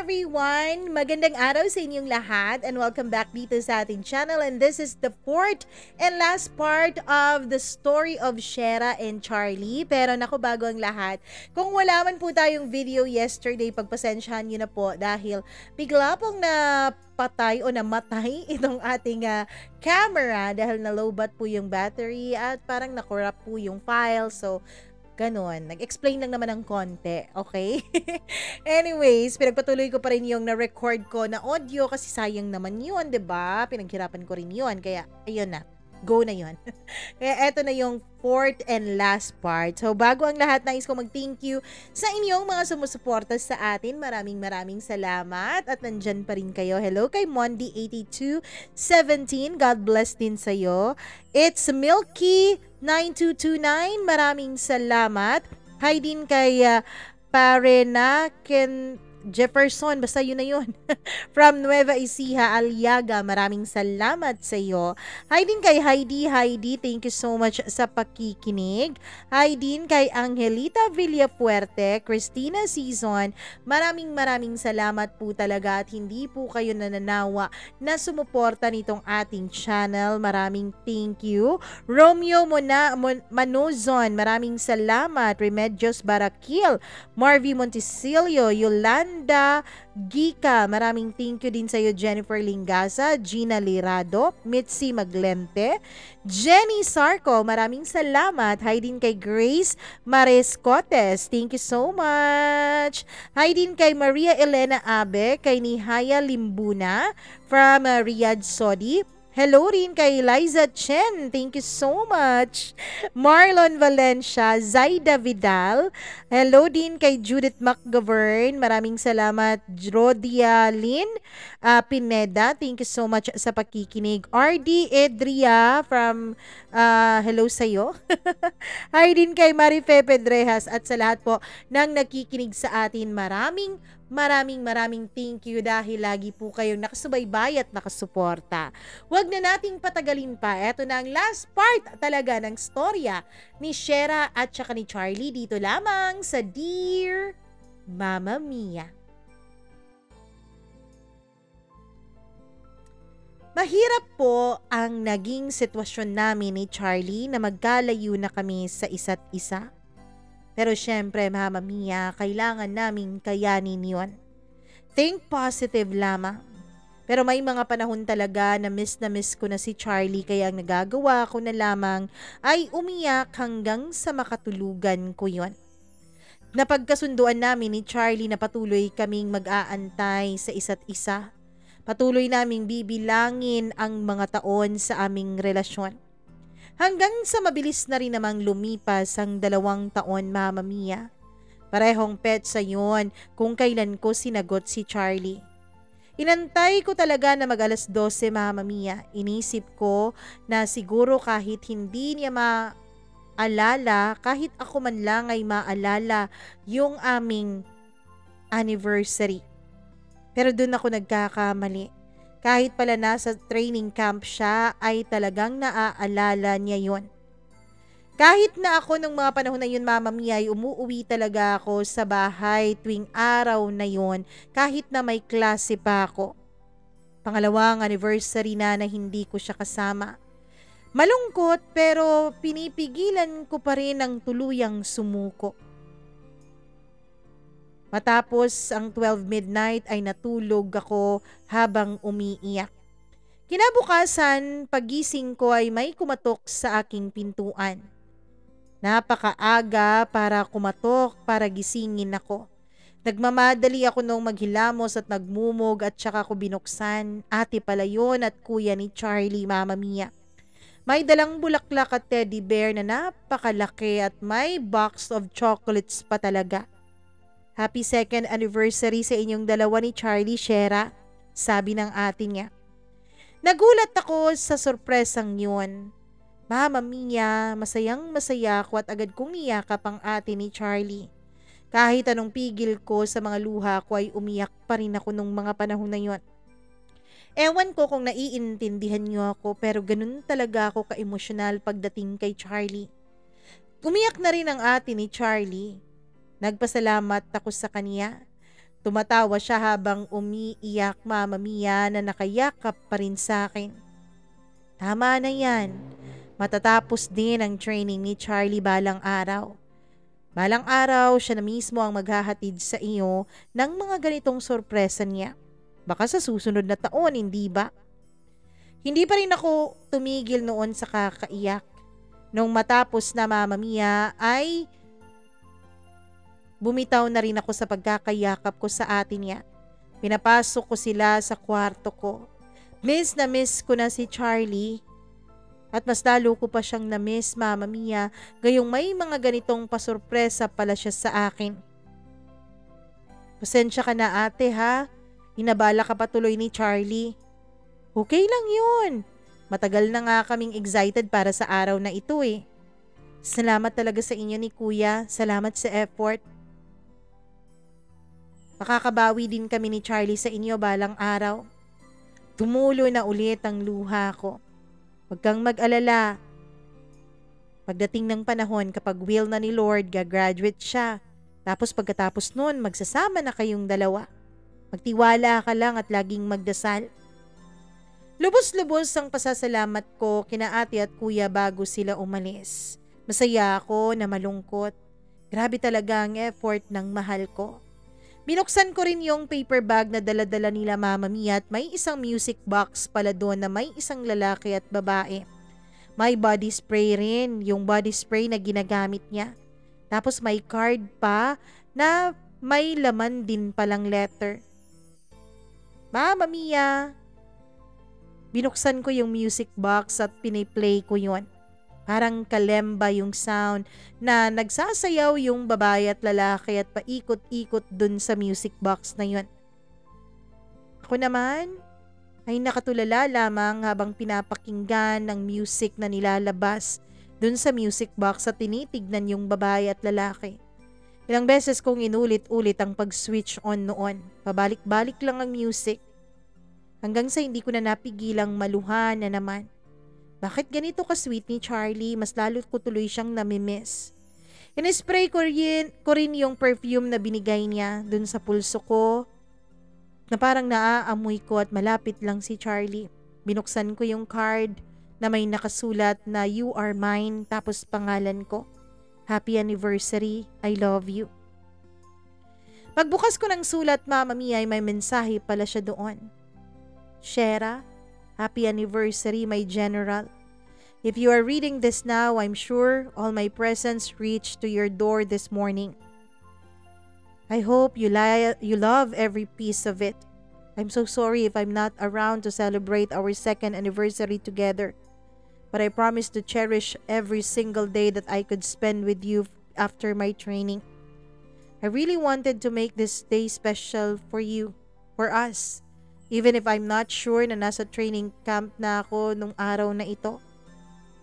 everyone! Magandang araw sa inyong lahat and welcome back dito sa ating channel, and this is the fourth and last part of the story of Shera and Charlie. Pero naku, bago ang lahat, kung wala man po tayong video yesterday, pagpasensyahan nyo na po dahil bigla pong napatay o namatay itong ating camera dahil na-lowbat po yung battery at parang na-corrupt po yung file. So, ganon. Nag-explain lang naman ng konti, okay? Anyways, pinagpatuloy ko pa rin yung na-record ko na audio kasi sayang naman yun, 'di ba? Pinaghirapan ko rin yun. Kaya, ayun na. Go na yun. Kaya eto na yung fourth and last part. So, bago ang lahat, nais ko mag-thank you sa inyong mga sumusuporta sa atin. Maraming salamat at nandyan pa rin kayo. Hello kay Mondi8217. God bless din sa'yo. It's Milky9229. Maraming salamat. Hi din kay Parena Jefferson, basta yun na yun. From Nueva Ecija, Aliaga, maraming salamat sa iyo. Hi din kay Heidi, thank you so much sa pakikinig. Hi din kay Angelita Villafuerte, Christina Season, maraming salamat po talaga at hindi po kayo nananawa na sumuporta nitong ating channel. Maraming thank you. Romeo Manozon, maraming salamat. Remedios Barakil, Marvy Montisilio, Yolanda Gika, maraming thank you din sa iyo. Jennifer Lingasa, Gina Lirado, Mitzi Maglente, Jenny Sarco, maraming salamat. Hi din kay Grace Marescotes, thank you so much. Hi din kay Maria Elena Abe, kay Nihaya Limbuna from Riyadh, Saudi. Hello rin kay Liza Chen. Thank you so much. Marlon Valencia, Zaida Vidal. Hello din kay Judith McGovern. Maraming salamat. Rodia Lynn Pineda. Thank you so much sa pakikinig. RD Edria from hello sa'yo. Hi din kay Marife Pedrejas at sa lahat po ng nakikinig sa atin. Maraming thank you dahil lagi po kayong nakasubaybay at nakasuporta. Huwag na nating patagalin pa. Ito na ang last part talaga ng storya ni Shera at saka ni Charlie dito lamang sa Dear Mama Mia. Mahirap po ang naging sitwasyon namin ni Charlie na magkalayo na kami sa isa't isa. Pero syempre, Mama Mia, kailangan naming kayanin yon. Think positive lamang. Pero may mga panahon talaga na miss ko na si Charlie, kaya ang nagagawa ko na lamang ay umiyak hanggang sa makatulugan ko yon. Napagkasunduan namin ni Charlie na patuloy kaming mag-aantay sa isa't isa. Patuloy naming bibilangin ang mga taon sa aming relasyon. Hanggang sa mabilis na rin namang lumipas ang 2 taon, Mama Mia. Parehong petsa yun kung kailan ko sinagot si Charlie. Inantay ko talaga na mag-alas 12, Mama Mia. Inisip ko na siguro kahit hindi niya maalala, kahit ako man lang ay maalala yung aming anniversary. Pero doon ako nagkakamali. Kahit pala nasa training camp siya, ay talagang naaalala niya yon. Kahit na ako nung mga panahon na yun, Mama Mia, ay umuuwi talaga ako sa bahay tuwing araw na yon, kahit na may klase pa ako. Pangalawang anniversary na hindi ko siya kasama. Malungkot pero pinipigilan ko pa rin ang tuluyang sumuko. Matapos ang 12 midnight ay natulog ako habang umiiyak. Kinabukasan, pagising ko ay may kumatok sa aking pintuan. Napakaaga para kumatok para gisingin ako. Nagmamadali ako nung maghilamos at nagmumog at saka ko binuksan. Ate pala yun at kuya ni Charlie, Mama Mia. May dalang bulaklak at teddy bear na napakalaki at may box of chocolates pa talaga. Happy 2nd anniversary sa inyong dalawa ni Charlie, Shera, sabi ng ate niya. Nagulat ako sa sorpresang yun. Mama Mia, masaya ako at agad kong niyakap ang ate ni Charlie. Kahit anong pigil ko sa mga luha ko ay umiyak pa rin ako nung mga panahon na yun. Ewan ko kung naiintindihan niyo ako pero ganun talaga ako ka-emosyonal pagdating kay Charlie. Umiyak na rin ang ate ni Charlie. Nagpasalamat ako sa kanya. Tumatawa siya habang umiiyak, Mama Mia, na nakayakap pa rin sa akin. Tama na yan. Matatapos din ang training ni Charlie balang araw. Balang araw, siya na mismo ang maghahatid sa iyo ng mga ganitong sorpresa niya. Baka sa susunod na taon, hindi ba? Hindi pa rin ako tumigil noon sa kakaiyak. Nung matapos na, Mama Mia, ay bumitaw na rin ako sa pagkakayakap ko sa atin niya. Pinapasok ko sila sa kwarto ko. Miss na miss ko na si Charlie. At mas lalo ko pa siyang na-miss, Mama Mia, gayong may mga ganitong pasurpresa pala siya sa akin. Pasensya ka na, ate, ha? Inabala ka pa tuloy ni Charlie. Okay lang yun. Matagal na nga kaming excited para sa araw na ito eh. Salamat talaga sa inyo ni Kuya. Salamat sa effort. Makakabawi din kami ni Charlie sa inyo balang araw. Tumulo na ulit ang luha ko. Huwag kang mag-alala. Pagdating ng panahon, kapag will na ni Lord, gagraduate siya. Tapos pagkatapos nun, magsasama na kayong dalawa. Magtiwala ka lang at laging magdasal. Lubos-lubos ang pasasalamat ko kina ate at kuya bago sila umalis. Masaya ako na malungkot. Grabe talaga ang effort ng mahal ko. Binuksan ko rin yung paper bag na dala-dala nila, Mama Mia, at may isang music box pala doon na may isang lalaki at babae. May body spray rin, yung body spray na ginagamit niya. Tapos may card pa na may laman din palang letter. Mama Mia, binuksan ko yung music box at piniplay ko yon. Parang kalemba yung sound na nagsasayaw yung babae at lalaki at paikot-ikot dun sa music box na yon. Ako naman ay nakatulala lamang habang pinapakinggan ng music na nilalabas dun sa music box at tinitignan yung babae at lalaki. Ilang beses kong inulit-ulit ang pag-switch on noon. Pabalik-balik lang ang music. Hanggang sa hindi ko na napigilang maluhan na naman. Bakit ganito ka-sweet ni Charlie? Mas lalo ko tuloy siyang namimiss. In-spray ko rin yung perfume na binigay niya dun sa pulso ko na parang naaamoy ko at malapit lang si Charlie. Binuksan ko yung card na may nakasulat na "You are mine" tapos pangalan ko. Happy anniversary, I love you. Pagbukas ko ng sulat, Mama Mia, ay may mensahe pala siya doon. Shera, happy anniversary, my general. If you are reading this now, I'm sure all my presents reached to your door this morning. I hope you love every piece of it. I'm so sorry if I'm not around to celebrate our second anniversary together. But I promise to cherish every single day that I could spend with you after my training. I really wanted to make this day special for you, for us. Even if I'm not sure na nasa training camp na ako nung araw na ito.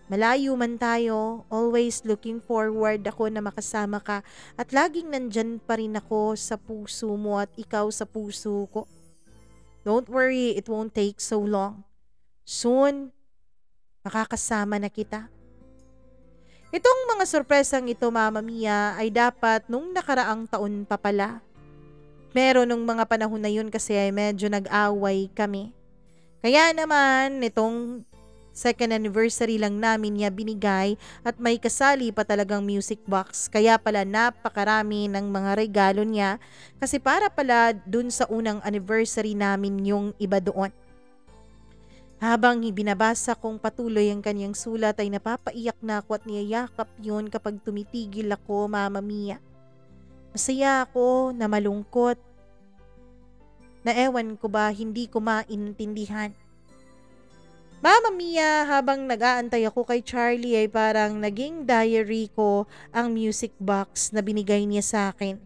Malayo man tayo, always looking forward ako na makasama ka at laging nandyan pa rin ako sa puso mo at ikaw sa puso ko. Don't worry, it won't take so long. Soon, makakasama na kita. Itong mga sorpresang ito, Mama Mia, ay dapat nung nakaraang taon pa pala. Pero nung mga panahon na yun kasi ay medyo nag-away kami. Kaya naman, itong second anniversary lang namin niya binigay at may kasali pa talagang music box. Kaya pala napakarami ng mga regalo niya kasi para pala dun sa unang anniversary namin yung iba doon. Habang binabasa kong patuloy ang kanyang sulat ay napapaiyak na ako at niyayakap yun kapag tumitigil ako, Mama Mia. Masaya ako na malungkot. Na ewan ko ba hindi ko maintindihan. Mama Mia, habang nag-aantay ako kay Charlie ay parang naging diary ko ang music box na binigay niya sa akin.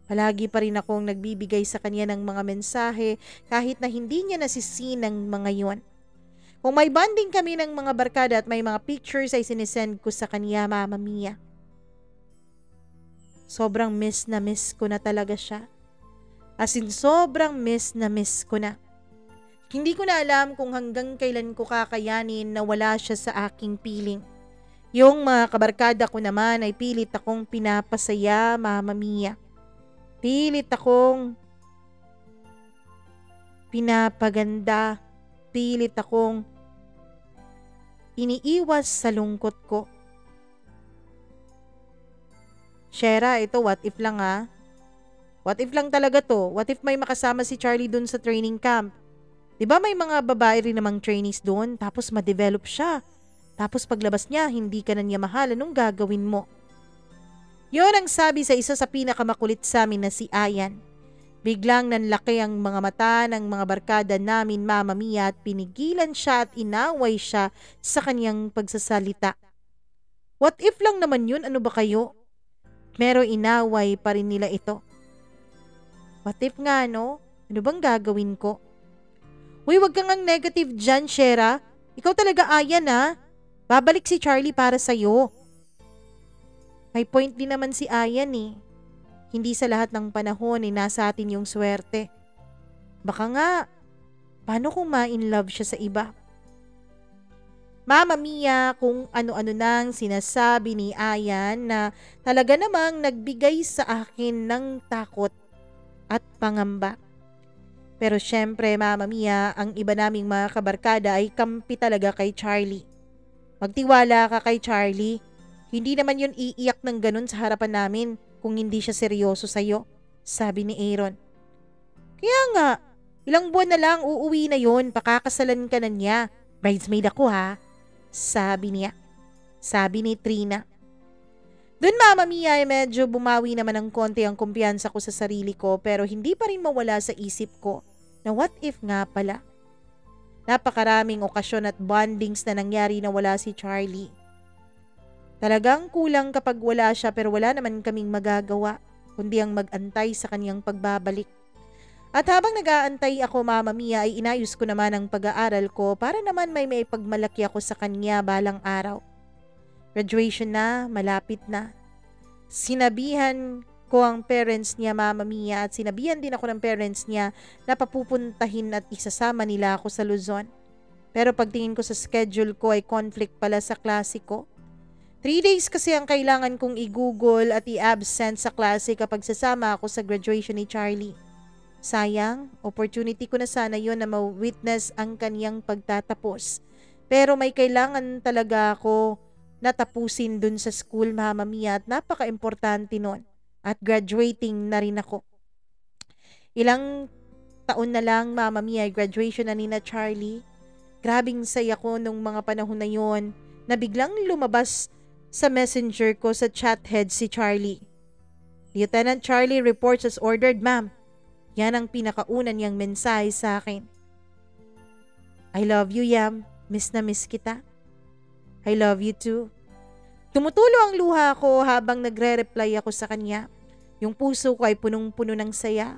Palagi pa rin akong nagbibigay sa kanya ng mga mensahe kahit na hindi niya nasisin ang mga yon. Kung may bonding kami ng mga barkada at may mga pictures ay sinisend ko sa kanya, Mama Mia. Sobrang miss na miss ko na talaga siya. As in, sobrang miss na miss ko na. Hindi ko na alam kung hanggang kailan ko kakayanin na wala siya sa aking piling. Yung mga kabarkada ko naman ay pilit akong pinapasaya, Mama Mia. Pilit akong pinapaganda, pilit akong iniiwas sa lungkot ko. Shera, ito what if lang ha? What if lang talaga to? What if may makasama si Charlie dun sa training camp? 'Di ba may mga babae rin namang trainees doon tapos ma-develop siya. Tapos paglabas niya, hindi ka na niya mahal. Anong gagawin mo? Yon ang sabi sa isa sa pinakamakulit sa amin na si Ayan. Biglang nanlaki ang mga mata ng mga barkada namin, Mama Mia, at pinigilan siya at inaway siya sa kanyang pagsasalita. What if lang naman yun? Ano ba kayo? Pero inaway pa rin nila ito. What if nga no? Ano bang gagawin ko? Uy, wag kang ang negative dyan, Shera. Ikaw talaga Ayan ha. Babalik si Charlie para sa'yo. May point din naman si Ayan eh. Hindi sa lahat ng panahon ay nasa atin yung swerte. Baka nga, paano kung ma-in love siya sa iba? Mama Mia, kung ano-ano nang sinasabi ni Ayan na talaga namang nagbigay sa akin ng takot at pangamba. Pero syempre, Mama Mia, ang iba naming mga kabarkada ay kampi talaga kay Charlie. Magtiwala ka kay Charlie. Hindi naman yun iiyak ng ganun sa harapan namin kung hindi siya seryoso sa'yo, sabi ni Aaron. Kaya nga, ilang buwan na lang uuwi na yun, pakakasalan ka na niya. Bridesmaid ako ha, sabi niya. Sabi ni Trina. Doon Mama Mia ay medyo bumawi naman ng konti ang kumpiyansa ko sa sarili ko pero hindi pa rin mawala sa isip ko na what if nga pala. Napakaraming okasyon at bondings na nangyari na wala si Charlie. Talagang kulang kapag wala siya pero wala naman kaming magagawa kundi ang mag-antay sa kanyang pagbabalik. At habang nag-aantay ako Mama Mia ay inayos ko naman ang pag-aaral ko para naman may pagmalaki ako sa kanya balang araw. Graduation na, malapit na. Sinabihan ko ang parents niya Mama Mia at sinabihan din ako ng parents niya na papupuntahin at isasama nila ako sa Luzon. Pero pagtingin ko sa schedule ko ay conflict pala sa klase ko. 3 days kasi ang kailangan kong i-google at i-absent sa klase kapag sasama ako sa graduation ni Charlie. Sayang, opportunity ko na sana yon na ma-witness ang kaniyang pagtatapos. Pero may kailangan talaga ako natapusin dun sa school Mama Mia at napaka-importante nun. At graduating na rin ako. Ilang taon na lang Mama Mia ay graduation na ni na Charlie. Grabing saya ko nung mga panahon na yon na biglang lumabas sa messenger ko sa chat head si Charlie. Lieutenant Charlie reports as ordered, ma'am. Yan ang pinakauna niyang mensahe sa akin. I love you, Yam. Miss na miss kita. I love you too. Tumutulo ang luha ko habang nagre-reply ako sa kanya. Yung puso ko ay punong-puno ng saya.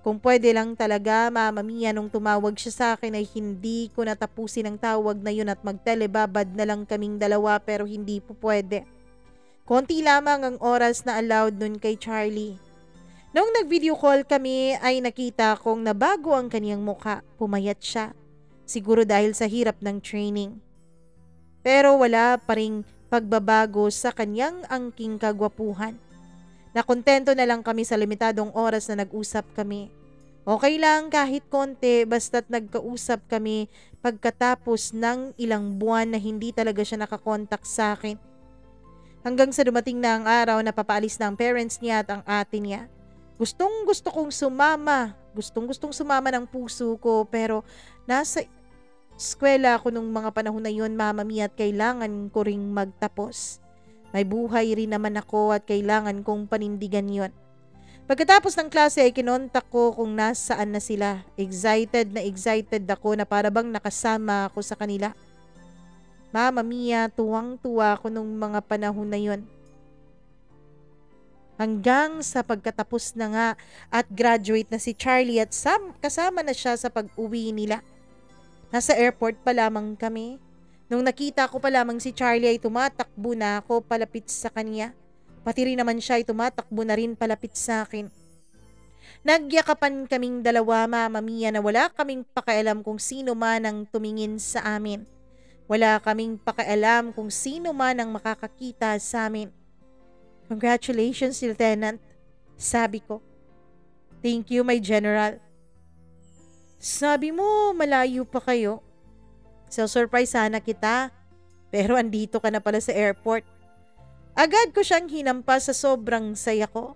Kung pwede lang talaga, Mama Mia, nung tumawag siya sa akin ay hindi ko natapusin ang tawag na yun at magtelebabad na lang kaming dalawa pero hindi po pwede. Konti lamang ang oras na allowed nun kay Charlie. Nung nag-video call kami ay nakita kong nabago ang kaniyang mukha. Pumayat siya. Siguro dahil sa hirap ng training. Pero wala pa ring pagbabago sa kanyang angking kagwapuhan. Nakontento na lang kami sa limitadong oras na nag-usap kami. Okay lang kahit konti basta't nagkausap kami pagkatapos ng ilang buwan na hindi talaga siya nakakontak sa akin. Hanggang sa dumating na ang araw na papaalis na ang parents niya at ang ate niya. Gustong kong sumama. Gustong sumama ng puso ko pero nasa eskwela ako nung mga panahon na yun Mama Mia at kailangan ko ring magtapos. May buhay rin naman ako at kailangan kong panindigan yon. Pagkatapos ng klase ay kinontak ko kung nasaan na sila. Excited ako na para bang nakasama ako sa kanila. Mama Mia, tuwang-tuwa ako nung mga panahon na yon. Hanggang sa pagkatapos na nga at graduate na si Charlie at kasama na siya sa pag-uwi nila. Nasa airport pa lamang kami. Nung nakita ko pa lamang si Charlie ay tumatakbo na ako palapit sa kanya. Pati rin naman siya ay tumatakbo na rin palapit sa akin. Nagyakapan kaming dalawa Mama Mia na wala kaming pakialam kung sino man ang tumingin sa amin. Wala kaming pakialam kung sino man ang makakakita sa amin. Congratulations, Lieutenant, sabi ko. Thank you, my general. Sabi mo, malayo pa kayo. So surprise sana kita. Pero andito ka na pala sa airport. Agad ko siyang hinampas sa sobrang saya ko.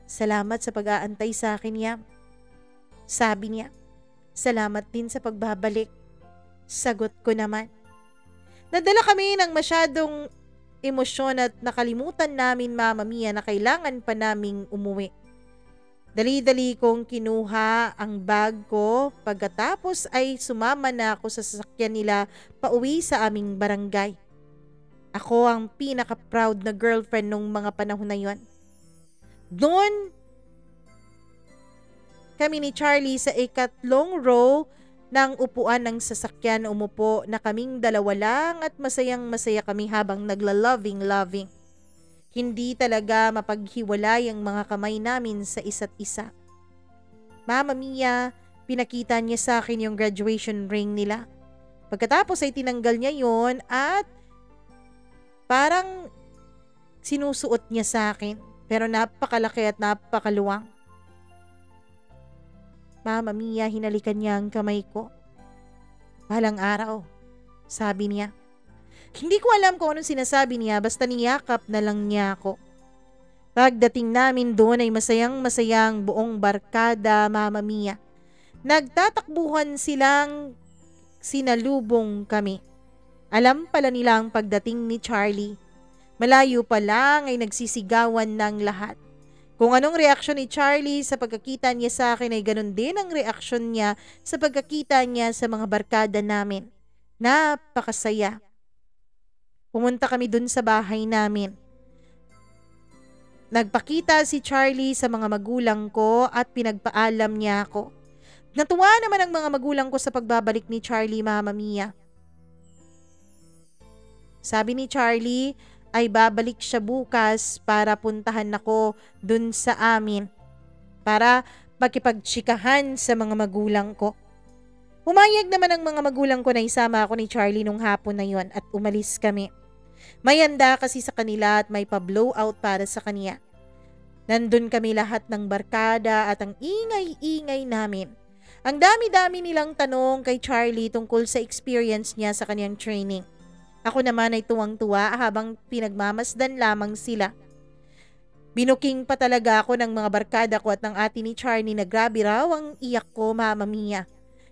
Salamat sa pag-aantay sa akin, Yam. Sabi niya. Salamat din sa pagbabalik. Sagot ko naman. Nadala kami ng masyadong emosyon at nakalimutan namin, Mama Mia, na kailangan pa naming umuwi. Dali-dali kong kinuha ang bag ko, pagkatapos ay sumama na ako sa sasakyan nila pauwi sa aming barangay. Ako ang pinaka-proud na girlfriend nung mga panahon na yon. Doon kami ni Charlie sa ikatlong row ng upuan ng sasakyan, umupo na kaming dalawa lang at masayang-masaya kami habang nagla-loving. Hindi talaga mapaghiwalay ang mga kamay namin sa isa't isa. Mama Mia, pinakita niya sa akin yung graduation ring nila. Pagkatapos ay tinanggal niya yon at parang sinusuot niya sa akin, pero napakalaki at napakaluwang. Mama Mia, hinalikan niya ang kamay ko. Balang araw, sabi niya. Hindi ko alam kung anong sinasabi niya, basta niyakap na lang niya ako. Pagdating namin doon ay masayang-masayang buong barkada, Mama Mia. Nagtatakbuhan silang sinalubong kami. Alam pala nila ang pagdating ni Charlie. Malayo pa lang ay nagsisigawan ng lahat. Kung anong reaksyon ni Charlie sa pagkakita niya sa akin ay ganun din ang reaksyon niya sa pagkakita niya sa mga barkada namin. Napakasaya. Pumunta kami dun sa bahay namin. Nagpakita si Charlie sa mga magulang ko at pinagpaalam niya ako. Natuwa naman ang mga magulang ko sa pagbabalik ni Charlie, Mama Mia. Sabi ni Charlie ay babalik siya bukas para puntahan ako dun sa amin para makipagtsikahan sa mga magulang ko. Pumayag naman ang mga magulang ko na isama ako ni Charlie nung hapon na yon at umalis kami. May handa kasi sa kanila at may pa-blowout para sa kanya. Nandun kami lahat ng barkada at ang ingay-ingay namin. Ang dami-dami nilang tanong kay Charlie tungkol sa experience niya sa kanyang training. Ako naman ay tuwang-tuwa habang pinagmamasdan lamang sila. Binuking pa talaga ako ng mga barkada ko at ng ate ni Charlie na grabe raw ang iyak ko, Mama Mia.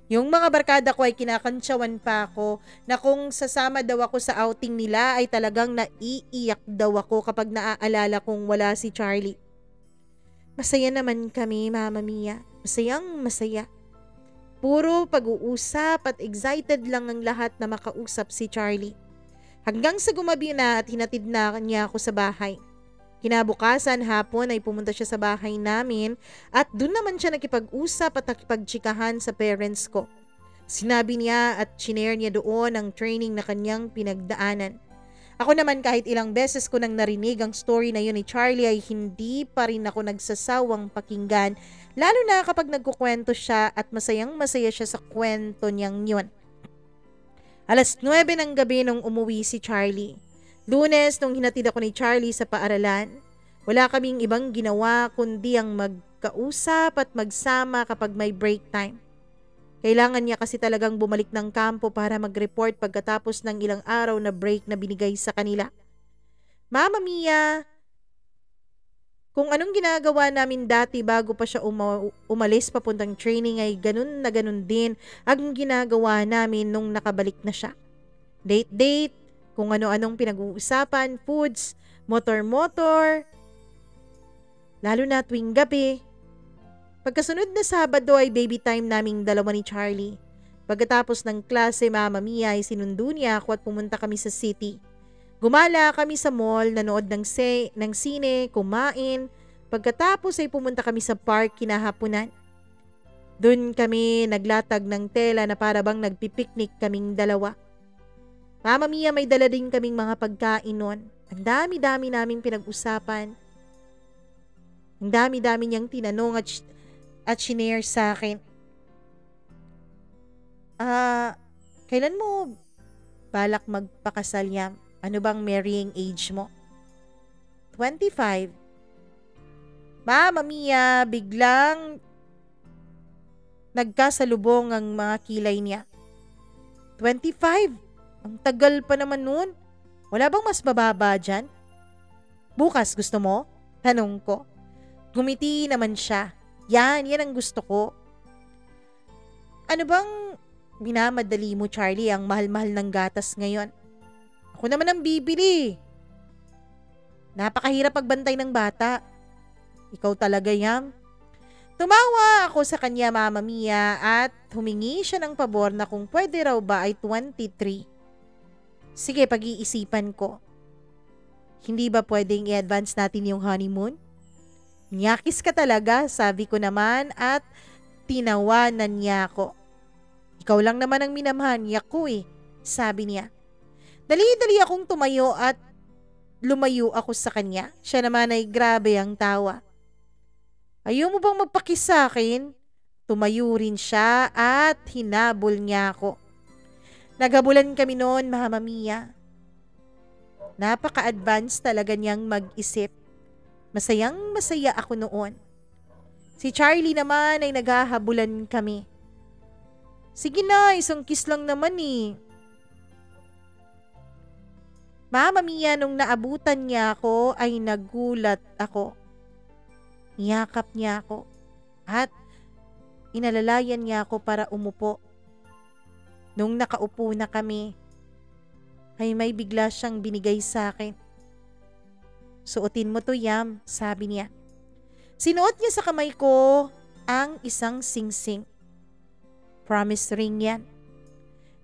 Yung mga barkada ko ay kinakantsawan pa ako na kung sasama daw ako sa outing nila ay talagang naiiyak daw ako kapag naaalala kong wala si Charlie. Masaya naman kami, Mama Mia. Masayang masaya. Puro pag-uusap at excited lang ang lahat na makausap si Charlie. Hanggang sa gumabi na at hinatid na niya ako sa bahay. Kinabukasan hapon ay pumunta siya sa bahay namin at doon naman siya nakipag-usap at nakipagtsikahan sa parents ko. Sinabi niya at shinare niya doon ang training na kanyang pinagdaanan. Ako naman kahit ilang beses ko nang narinig ang story na yun ni Charlie ay hindi pa rin ako nagsasawang pakinggan, lalo na kapag nagkukwento siya at masayang-masaya siya sa kwento niyang yun. 9:00 ng gabi nung umuwi si Charlie. Lunes nung hinatid ako ni Charlie sa paaralan. Wala kaming ibang ginawa kundi ang magkausap at magsama kapag may break time. Kailangan niya kasi talagang bumalik ng kampo para mag-report pagkatapos ng ilang araw na break na binigay sa kanila. Mama Mia, kung anong ginagawa namin dati bago pa siya umalis papuntang training ay ganun na ganun din ang ginagawa namin nung nakabalik na siya. Date, kung ano-anong pinag-uusapan, foods, motor-motor, lalo na tuwing gabi. Pagkasunod na Sabado ay baby time naming dalawa ni Charlie. Pagkatapos ng klase, Mama Mia ay sinundo niya ako at pumunta kami sa city. Gumala kami sa mall, nanood ng sine, kumain. Pagkatapos ay pumunta kami sa park kinahaponan. Doon kami naglatag ng tela na para bang nagpipiknik kaming dalawa. Mama Mia, may dala din kaming mga pagkain noon. Ang dami-dami naming pinag-usapan. Ang dami-dami niyang tinanong at shinare sa akin. Kailan mo balak magpakasal, Yam? Ano bang marrying age mo? 25. Mama Mia, biglang nagkasalubong ang mga kilay niya. 25? Ang tagal pa naman nun. Wala bang mas bababa dyan? Bukas gusto mo? Tanong ko. Gumiti naman siya. Yan ang gusto ko. Ano bang minamadali mo, Charlie, ang mahal-mahal ng gatas ngayon? Ako naman ang bibili. Napakahirap pagbantay ng bata. Ikaw talaga, Yam. Tumawa ako sa kanya, Mama Mia, at humingi siya ng pabor na kung pwede raw ba ay 23. Sige, pag-iisipan ko. Hindi ba pwedeng i-advance natin yung honeymoon? Nyakis ka talaga, sabi ko naman at tinawanan niya ako. Ikaw lang naman ang minamahanya ko sabi niya. Dali-dali akong tumayo at lumayo ako sa kanya. Siya naman ay grabe ang tawa. Ayaw mo bang magpakis sa akin? Tumayo rin siya at hinabol niya ako. Naghabulan kami noon, Mama Mia. Napaka-advance talaga niyang mag-isip. Masayang masaya ako noon. Si Charlie naman ay naghahabulan kami. Sige na, isang kiss lang naman Mama Mia, nung naabutan niya ako ay nagulat ako. Niyakap niya ako at inalalayan niya ako para umupo. Nung nakaupo na kami, ay may bigla siyang binigay sa akin. Suotin mo to, Yam, sabi niya. Sinuot niya sa kamay ko ang isang singsing. Promise ring yan.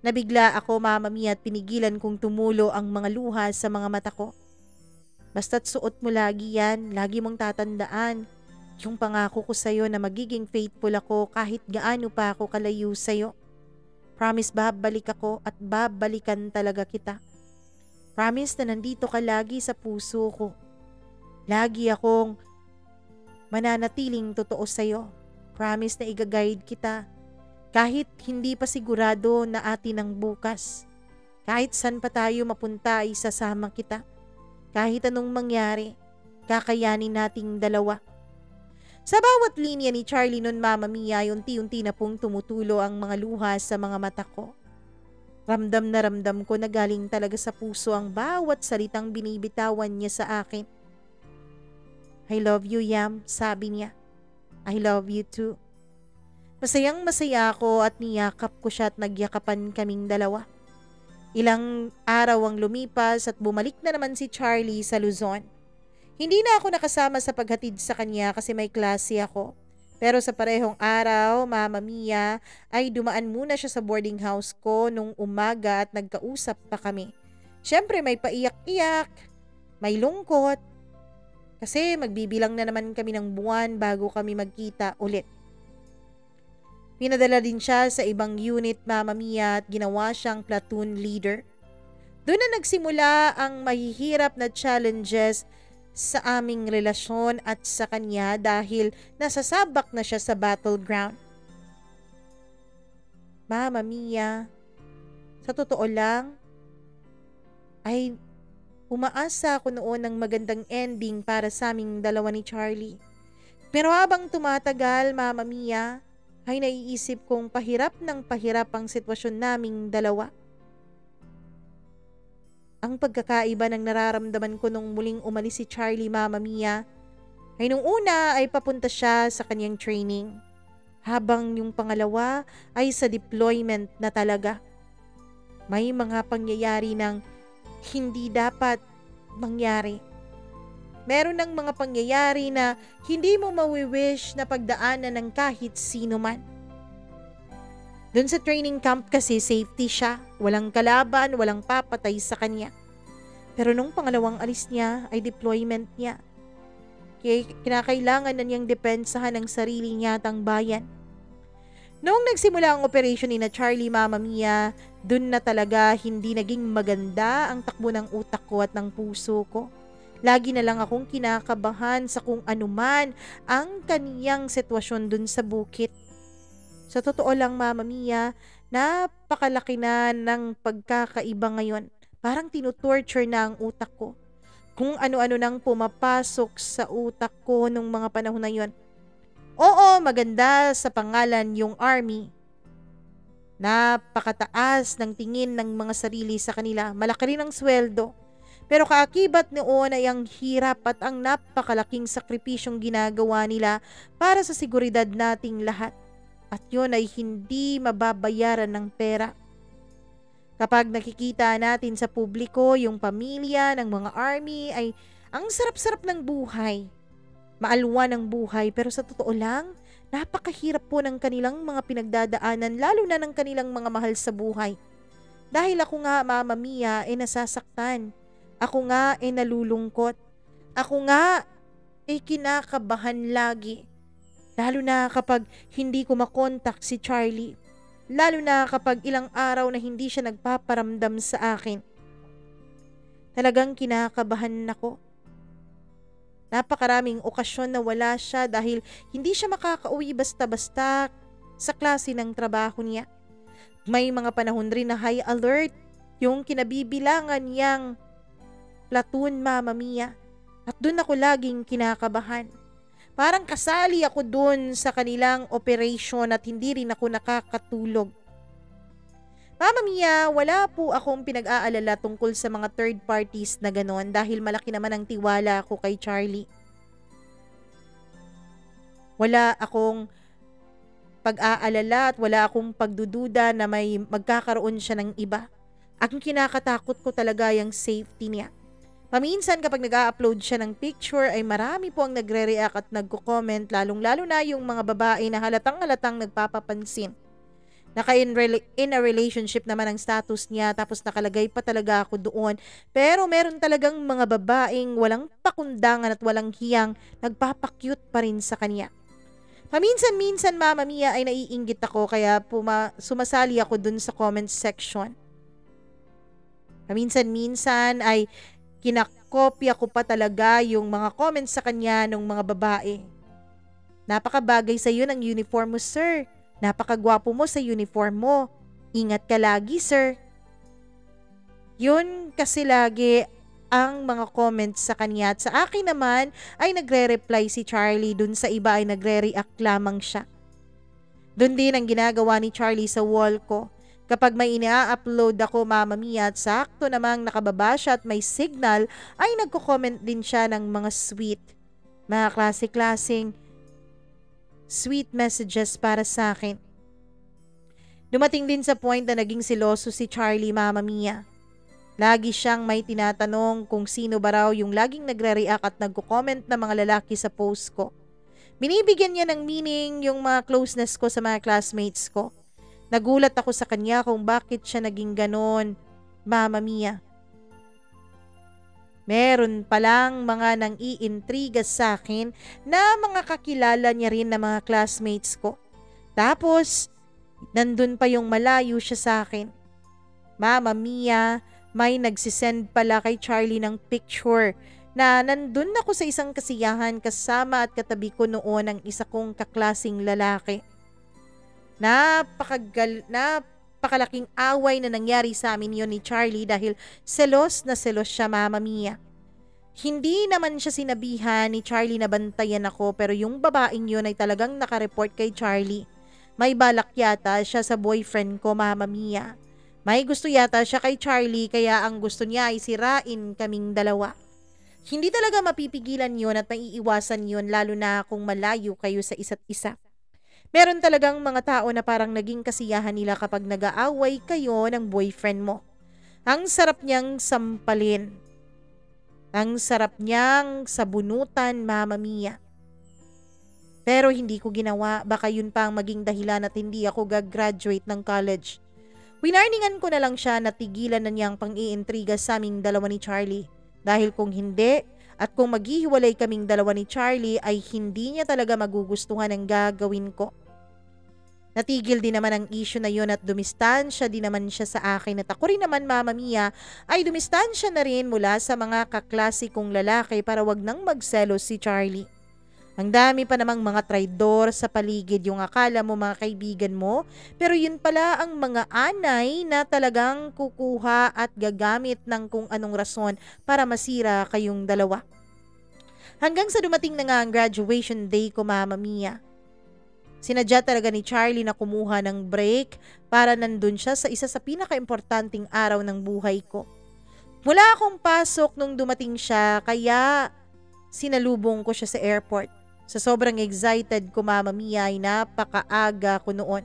Nabigla ako, Mama Mia, at pinigilan kong tumulo ang mga luha sa mga mata ko. Basta't suot mo lagi yan, lagi mong tatandaan. Yung pangako ko sa'yo na magiging faithful ako kahit gaano pa ako kalayo sa'yo. Promise babalik ako at babalikan talaga kita. Promise na nandito ka lagi sa puso ko. Lagi akong mananatiling totoo sa'yo. Promise na i-guide kita. Kahit hindi pa sigurado na atin ang bukas. Kahit saan pa tayo mapunta ay sasama kita. Kahit anong mangyari, kakayanin nating dalawa. Sa bawat linya ni Charlie nun, Mama Mia, unti-unti na pong tumutulo ang mga luha sa mga mata ko. Ramdam na ramdam ko na galing talaga sa puso ang bawat salitang binibitawan niya sa akin. I love you, Yam, sabi niya. I love you too. Masayang masaya ako at niyakap ko siya at nagyakapan kaming dalawa. Ilang araw ang lumipas at bumalik na naman si Charlie sa Luzon. Hindi na ako nakasama sa paghatid sa kanya kasi may klase ako. Pero sa parehong araw, Mama Mia, ay dumaan muna siya sa boarding house ko nung umaga at nagkausap pa kami. Siyempre may paiyak-iyak, may lungkot. Kasi magbibilang na naman kami ng buwan bago kami magkita ulit. Pinadala din siya sa ibang unit, Mama Mia, at ginawa siyang platoon leader. Doon na nagsimula ang mahihirap na challenges sa aming relasyon at sa kanya dahil nasasabak na siya sa battleground. Mama Mia, sa totoo lang, ay umaasa ako noon ng magandang ending para sa aming dalawa ni Charlie. Pero habang tumatagal, Mama Mia, ay naiisip kong pahirap ng pahirap ang sitwasyon naming dalawa. Ang pagkakaiba ng nararamdaman ko nung muling umalis si Charlie, Mama Mia, ay nung una ay papunta siya sa kanyang training, habang yung pangalawa ay sa deployment na talaga. May mga pangyayari ng hindi dapat mangyari. Meron ng mga pangyayari na hindi mo mawiwish na pagdaanan ng kahit sino man. Doon sa training camp kasi safety siya, walang kalaban, walang papatay sa kanya. Pero nung pangalawang alis niya ay deployment niya. Kaya kinakailangan na niyang depensahan ang sarili niya at ang bayan. Noong nagsimula ang operation ni na Charlie, Mama Mia, dun na talaga hindi naging maganda ang takbo ng utak ko at ng puso ko. Lagi na lang akong kinakabahan sa kung anuman ang kaniyang sitwasyon dun sa bukit. Sa totoo lang, Mama Mia, napakalaki na ng pagkakaiba ngayon. Parang tinutorture na ang utak ko. Kung ano-ano nang pumapasok sa utak ko nung mga panahon na yon. Oo, maganda sa pangalan yung army. Napakataas ng tingin ng mga sarili sa kanila. Malaki rin ang sweldo. Pero kaakibat noon ay ang hirap at ang napakalaking sakripisyong ginagawa nila para sa seguridad nating lahat. At yun ay hindi mababayaran ng pera. Kapag nakikita natin sa publiko yung pamilya ng mga army ay ang sarap-sarap ng buhay. Maalwa ng buhay pero sa totoo lang, napakahirap po ng kanilang mga pinagdadaanan lalo na ng kanilang mga mahal sa buhay. Dahil ako nga, Mama Mia, ay nasasaktan. Ako nga ay nalulungkot. Ako nga ay kinakabahan lagi. Lalo na kapag hindi ko makontak si Charlie. Lalo na kapag ilang araw na hindi siya nagpaparamdam sa akin. Talagang kinakabahan ako. Napakaraming okasyon na wala siya dahil hindi siya makakauwi basta-basta sa klase ng trabaho niya. May mga panahon rin na high alert yung kinabibilangan niyang platoon, Mama Mia. At dun ako laging kinakabahan. Parang kasali ako dun sa kanilang operation at hindi rin ako nakakatulog. Mama Mia, wala po akong pinag-aalala tungkol sa mga third parties na ganon dahil malaki naman ang tiwala ko kay Charlie. Wala akong pag-aalala at wala akong pagdududa na may magkakaroon siya ng iba. Ang kinakatakot ko talaga yung safety niya. Paminsan kapag nag-a-upload siya ng picture ay marami po ang nagre-react at nagko-comment lalong-lalo na yung mga babae na halatang-halatang nagpapapansin. In a relationship naman ang status niya tapos nakalagay pa talaga ako doon. Pero meron talagang mga babaeng walang pakundangan at walang hiyang nagpapakyut pa rin sa kanya. Paminsan-minsan, Mama Mia, ay naiinggit ako kaya sumasali ako dun sa comment section. Paminsan-minsan ay kinakopya ko pa talaga yung mga comments sa kanya ng mga babae. Napakabagay sa iyo ng uniform mo, sir. Napakagwapo mo sa uniform mo. Ingat ka lagi, sir. Yun kasi lagi ang mga comments sa kanya. At sa akin naman ay nagre-reply si Charlie. Dun sa iba ay nagre-react lamang siya. Dun din ang ginagawa ni Charlie sa wall ko. Kapag may ina-upload ako, Mama Mia, at sakto namang nakababa siya at may signal, ay nagko-comment din siya ng mga sweet, mga klase-klaseng sweet messages para sa akin. Dumating din sa point na naging siloso si Charlie, Mama Mia. Lagi siyang may tinatanong kung sino ba raw yung laging nagre-react at nagko-comment na mga lalaki sa post ko. Binibigyan niya ng meaning yung mga closeness ko sa mga classmates ko. Nagulat ako sa kanya kung bakit siya naging ganon, Mama Mia. Meron palang mga nang iintriga sa akin na mga kakilala niya rin na mga classmates ko. Tapos, nandun pa yung malayo siya sa akin. Mama Mia, may nagsisend pala kay Charlie ng picture na nandun ako sa isang kasiyahan kasama at katabi ko noon ang isa kong kaklasing lalaki. Napakalaking away na nangyari sa amin yon ni Charlie dahil selos na selos siya, Mama Mia. Hindi naman siya sinabihan ni Charlie na bantayan ako pero yung babaeng yun ay talagang nakareport kay Charlie. May balak yata siya sa boyfriend ko, Mama Mia. May gusto yata siya kay Charlie kaya ang gusto niya ay sirain kaming dalawa. Hindi talaga mapipigilan yun at maiiwasan yun lalo na kung malayo kayo sa isa't isa. Meron talagang mga tao na parang naging kasiyahan nila kapag nag-aaway kayo ng boyfriend mo. Ang sarap niyang sampalin. Ang sarap niyang sabunutan, Mama Mia. Pero hindi ko ginawa, baka yun pa ang maging dahilan at hindi ako gagraduate ng college. Winarningan ko na lang siya na tigilan na niyang pang-iintriga sa aming dalawa ni Charlie. Dahil kung hindi, at kung maghihiwalay kaming dalawa ni Charlie ay hindi niya talaga magugustuhan ang gagawin ko. Natigil din naman ang issue na yun at dumistansya din naman siya sa akin at ako rin naman, Mama Mia, ay dumistansya na rin mula sa mga kaklase kong lalaki para wag nang magselos si Charlie. Ang dami pa namang mga traidor sa paligid, yung akala mo mga kaibigan mo, pero yun pala ang mga anay na talagang kukuha at gagamit ng kung anong rason para masira kayong dalawa. Hanggang sa dumating na nga ang graduation day ko, Mama Mia. Sinadya talaga ni Charlie na kumuha ng break para nandun siya sa isa sa pinaka-importanting araw ng buhay ko. Wala akong pasok nung dumating siya, kaya sinalubong ko siya sa airport. Sa sobrang excited ko, Mama Mia, ay napakaaga ko noon.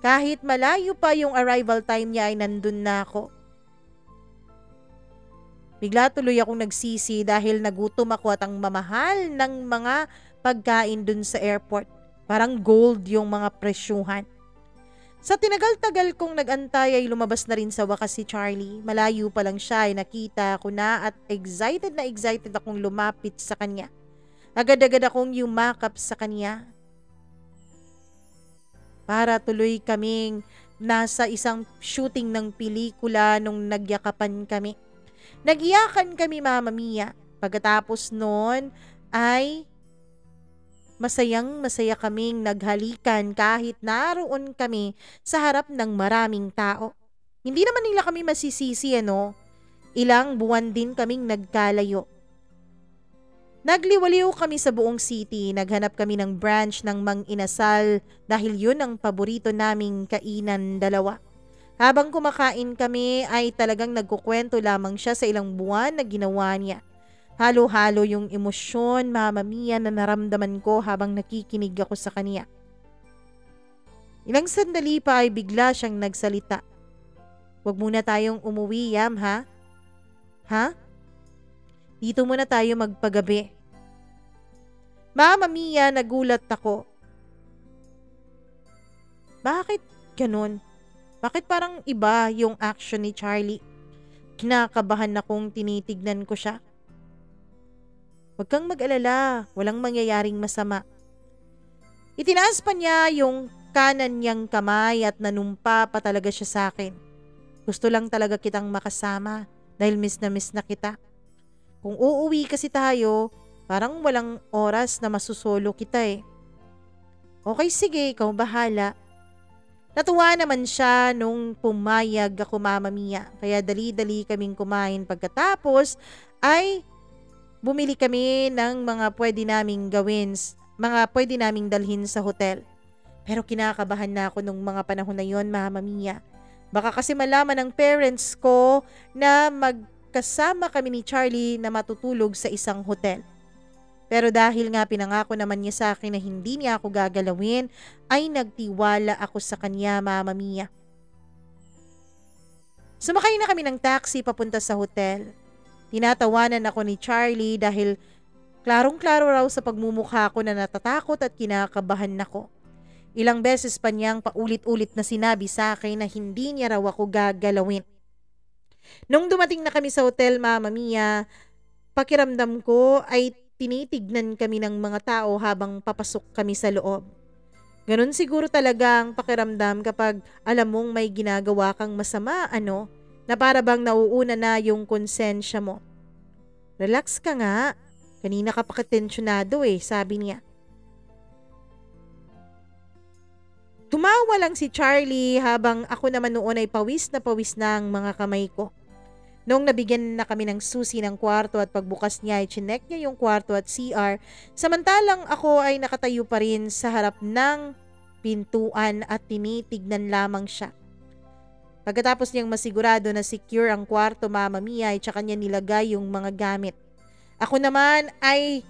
Kahit malayo pa yung arrival time niya ay nandun na ako. Bigla tuloy akong nagsisi dahil nagutom ako at ang mamahal ng mga pagkain dun sa airport. Parang gold yung mga presyuhan. Sa tinagal-tagal kong nagantay ay lumabas na rin sa wakas si Charlie. Malayo pa lang siya ay nakita ko na excited na excited akong lumapit sa kanya. Agad-agad akong yumakap sa kanya. Para tuloy kaming nasa isang shooting ng pelikula nung nagyakapan kami. Nagyakan kami, Mama Mia. Pagkatapos noon ay masayang-masaya kaming naghalikan kahit naroon kami sa harap ng maraming tao. Hindi naman nila kami masisisi, ano? Ilang buwan din kaming nagkalayo. Nagliwaliw kami sa buong city, naghanap kami ng branch ng Mang Inasal dahil yun ang paborito naming kainan dalawa. Habang kumakain kami ay talagang nagkukwento lamang siya sa ilang buwan na ginawa niya. Halo-halo yung emosyon, Mama Mia, na naramdaman ko habang nakikinig ako sa kanya. Ilang sandali pa ay bigla siyang nagsalita. "Huwag muna tayong umuwi, Yam, ha? Ha? Dito muna tayo magpagabi." Mama Mia, nagulat ako. Bakit ganun? Bakit parang iba yung action ni Charlie? Kinakabahan akong tinitignan ko siya. "Huwag kang mag-alala, walang mangyayaring masama." Itinaas pa niya yung kanan niyang kamay at nanumpa pa talaga siya sa akin. "Gusto lang talaga kitang makasama dahil miss na kita. Kung uuwi kasi tayo, parang walang oras na masusolo kita eh." "Okay, sige, ikaw bahala." Natuwa naman siya nung pumayag ako, Mama Mia, kaya dali-dali kaming kumain. Pagkatapos ay bumili kami ng mga pwede naming gawin, mga pwede naming dalhin sa hotel. Pero kinakabahan na ako nung mga panahon na yon, Mama Mia. Baka kasi malaman ng parents ko na magkasama kami ni Charlie na matutulog sa isang hotel. Pero dahil nga pinangako naman niya sa akin na hindi niya ako gagalawin, ay nagtiwala ako sa kanya, Mama Mia. Sumakay na kami ng taxi papunta sa hotel. Tinatawanan ako ni Charlie dahil klarong-klaro raw sa pagmumukha ko na natatakot at kinakabahan ako. Ilang beses pa niyang paulit-ulit na sinabi sa akin na hindi niya raw ako gagalawin. Nung dumating na kami sa hotel, Mama Mia, pakiramdam ko ay tinitignan kami ng mga tao habang papasok kami sa loob. Ganon siguro talaga ang pakiramdam kapag alam mong may ginagawa kang masama, ano? Na para bang nauuna na yung konsensya mo. "Relax ka nga. Kanina ka pa katensyonado eh," sabi niya. Tumawa lang si Charlie habang ako naman noon ay pawis na ang mga kamay ko. Noong nabigyan na kami ng susi ng kwarto at pagbukas niya ay chinek niya yung kwarto at CR, samantalang ako ay nakatayo pa rin sa harap ng pintuan at tinitignan lamang siya. Pagkatapos niyang masigurado na secure ang kwarto, Mama Mia, ay tsaka niya nilagay yung mga gamit. Ako naman ay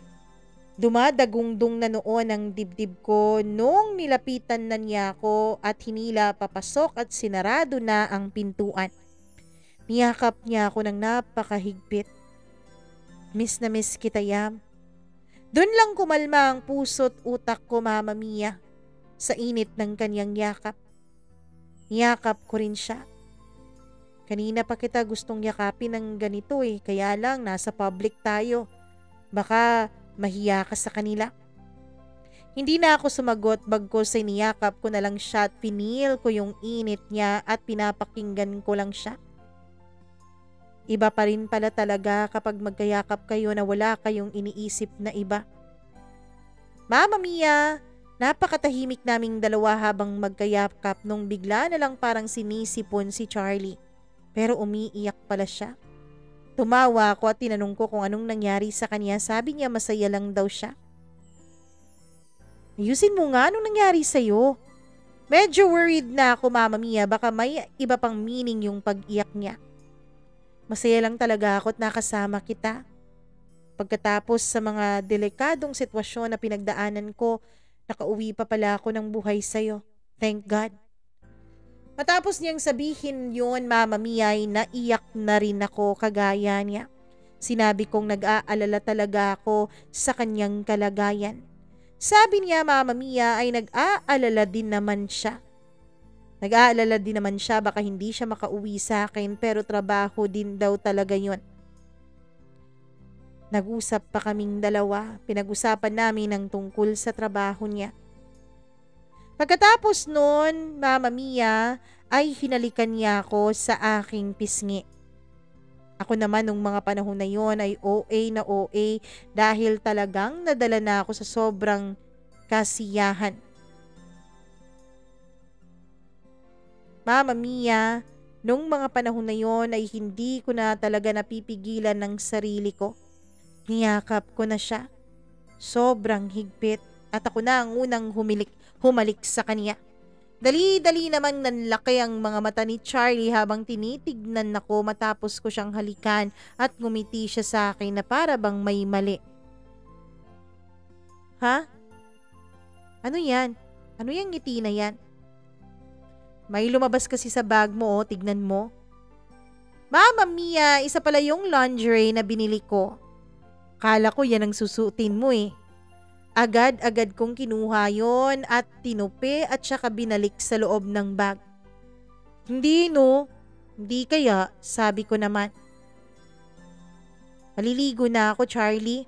dumadagungdong na noon ang dibdib ko nung nilapitan na niya ako at hinila papasok at sinarado na ang pintuan. Niyakap niya ako ng napakahigpit. "Miss na miss kita, Yam." Doon lang kumalma ang puso't utak ko, Mama Mia, sa init ng kanyang yakap. Niyakap ko rin siya. "Kanina pa kita gustong yakapin ng ganito eh, kaya lang nasa public tayo. Baka mahiya ka sa kanila." Hindi na ako sumagot, bagkus ay niyakap ko na lang siya at pinil ko yung init niya at pinapakinggan ko lang siya. Iba pa rin pala talaga kapag magkayakap kayo na wala kayong iniisip na iba. Mama Mia, napakatahimik naming dalawa habang magkayakap nung bigla na lang parang sinisipon si Charlie. Pero umiiyak pala siya. Tumawa ako at tinanong ko kung anong nangyari sa kanya. Sabi niya masaya lang daw siya. Ayusin mo nga, anong nangyari sa'yo? Medyo worried na ako, Mama Mia, baka may iba pang meaning yung pag-iyak niya. Masaya lang talaga ako at nakasama kita. Pagkatapos sa mga delikadong sitwasyon na pinagdaanan ko, nakauwi pa pala ako ng buhay sa'yo. Thank God. Matapos niyang sabihin yun, Mama Mia, ay naiyak na rin ako kagaya niya. Sinabi kong nag-aalala talaga ako sa kanyang kalagayan. Sabi niya, Mama Mia, ay nag-aalala din naman siya. Nag-aalala din naman siya, baka hindi siya makauwi sa akin pero trabaho din daw talaga yun. Nag-usap pa kaming dalawa, pinag-usapan namin ang tungkol sa trabaho niya. Pagkatapos nun, Mama Mia, ay hinalikan niya ako sa aking pisngi. Ako naman nung mga panahon na yon ay OA na OA dahil talagang nadala na ako sa sobrang kasiyahan. Mama Mia, nung mga panahon na yon ay hindi ko na talaga napipigilan ng sarili ko. Niyakap ko na siya. Sobrang higpit at ako na ang unang humalik sa kanya. Dali-dali namang nanlaki ang mga mata ni Charlie habang tinitignan ako matapos ko siyang halikan at ngumiti siya sa akin na para bang may mali. Ha? Ano yan? Ano yung ngiti na yan? May lumabas kasi sa bag mo, tignan mo. Mama Mia, isa pala yung lingerie na binili ko. Kala ko yan ang susutin mo eh. Agad-agad kong kinuha yon at tinupi at saka binalik sa loob ng bag. Hindi no, hindi kaya, sabi ko naman. Maliligo na ako, Charlie.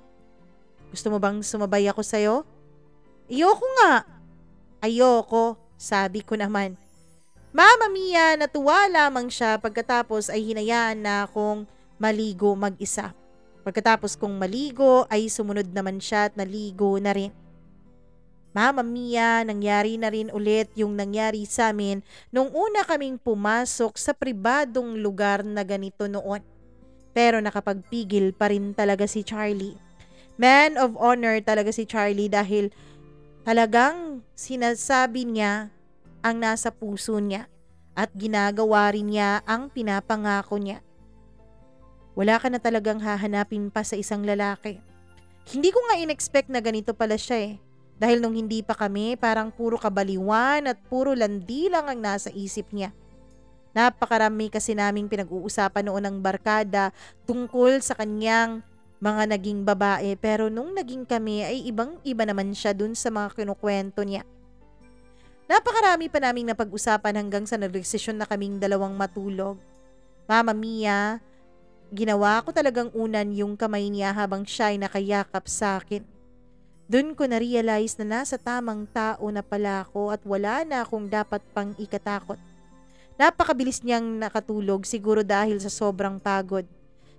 Gusto mo bang sumabay ako sa'yo? Ayoko nga. Ayoko, sabi ko naman. Mama Mia, natuwa lamang siya pagkatapos ay hinayaan na akong maligo mag-isa. Pagkatapos kong maligo ay sumunod naman siya at naligo na rin. Mama Mia, nangyari na rin ulit yung nangyari sa amin nung una kaming pumasok sa pribadong lugar na ganito noon. Pero nakapagpigil pa rin talaga si Charlie. Man of honor talaga si Charlie dahil talagang sinasabi niya ang nasa puso niya at ginagawa rin niya ang pinapangako niya. Wala ka na talagang hahanapin pa sa isang lalaki. Hindi ko nga in-expect na ganito pala siya eh. Dahil nung hindi pa kami, parang puro kabaliwan at puro landi lang ang nasa isip niya. Napakarami kasi naming pinag-uusapan noon ng barkada tungkol sa kanyang mga naging babae. Pero nung naging kami ay ibang-iba naman siya dun sa mga kinukwento niya. Napakarami pa naming napag-usapan hanggang sa nagdesisyon na kaming dalawang matulog. Mama Mia, ginawa ko talagang unan yung kamay niya habang siya ay nakayakap sa akin. Doon ko na-realize na nasa tamang tao na pala ako at wala na akong dapat pang ikatakot. Napakabilis niyang nakatulog siguro dahil sa sobrang pagod.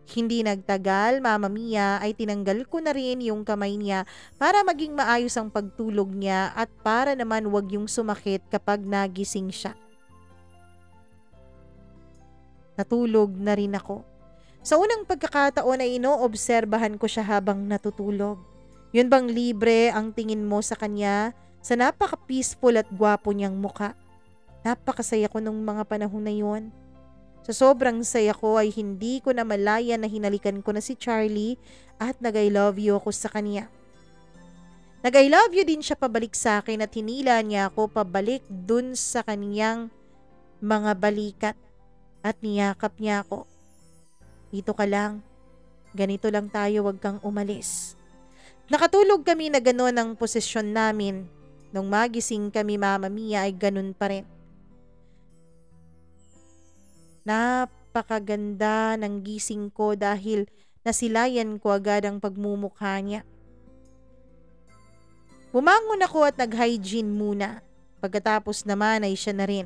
Hindi nagtagal, Mama Mia, ay tinanggal ko na rin yung kamay niya para maging maayos ang pagtulog niya at para naman wag yung sumakit kapag nagising siya. Natulog na rin ako. Sa unang pagkakataon ay inoobserbahan ko siya habang natutulog. Yun bang libre ang tingin mo sa kanya sa napaka-peaceful at gwapo niyang muka? Napakasaya ko nung mga panahon na yun. Sa sobrang saya ko ay hindi ko na malaya na hinalikan ko na si Charlie at nag-I love you ako sa kanya. Nag-I love you din siya pabalik sa akin at hinila niya ako pabalik dun sa kaniyang mga balikat at niyakap niya ako. Dito ka lang. Ganito lang tayo, wag kang umalis. Nakatulog kami na gano'n ang posisyon namin. Nung magising kami, Mama Mia, ay ganun pa rin. Napakaganda ng gising ko dahil nasilayan ko agad ang pagmumukha niya. Bumangon ako at nag-hygiene muna. Pagkatapos naman ay siya na rin.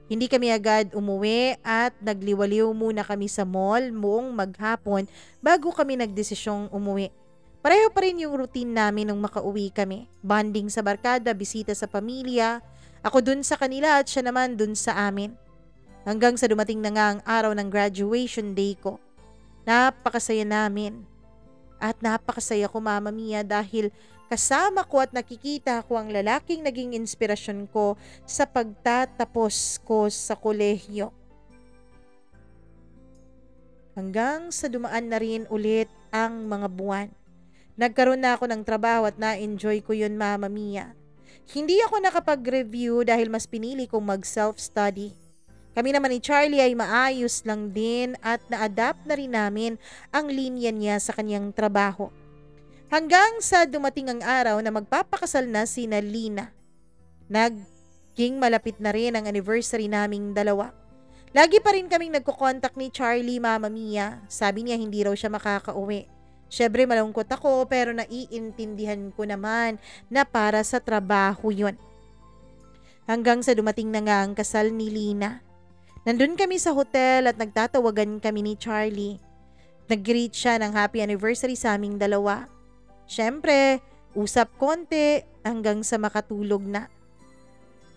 Hindi kami agad umuwi at nagliwaliw muna kami sa mall buong maghapon bago kami nagdesisyong umuwi. Pareho pa rin yung routine namin nung makauwi kami. Bonding sa barkada, bisita sa pamilya. Ako dun sa kanila at siya naman dun sa amin. Hanggang sa dumating na nga ang araw ng graduation day ko. Napakasaya namin. At napakasaya ko, Mama Mia, dahil kasama ko at nakikita ko ang lalaking naging inspirasyon ko sa pagtatapos ko sa kolehiyo. Hanggang sa dumaan na rin ulit ang mga buwan. Nagkaroon na ako ng trabaho at na-enjoy ko yun, Mama Mia. Hindi ako nakapag-review dahil mas pinili kong mag-self-study. Kami naman ni Charlie ay maayos lang din at na-adapt na rin namin ang linya niya sa kanyang trabaho. Hanggang sa dumating ang araw na magpapakasal na si Lina. Naging malapit na rin ang anniversary naming dalawa. Lagi pa rin kaming nagko-contact ni Charlie, Mama Mia. Sabi niya hindi raw siya makakauwi. Syempre malungkot ako pero naiintindihan ko naman na para sa trabaho yun. Hanggang sa dumating na nga ang kasal ni Lina. Nandun kami sa hotel at nagtatawagan kami ni Charlie. Nag-greet siya ng happy anniversary sa aming dalawa. Syempre, usap konti hanggang sa makatulog na.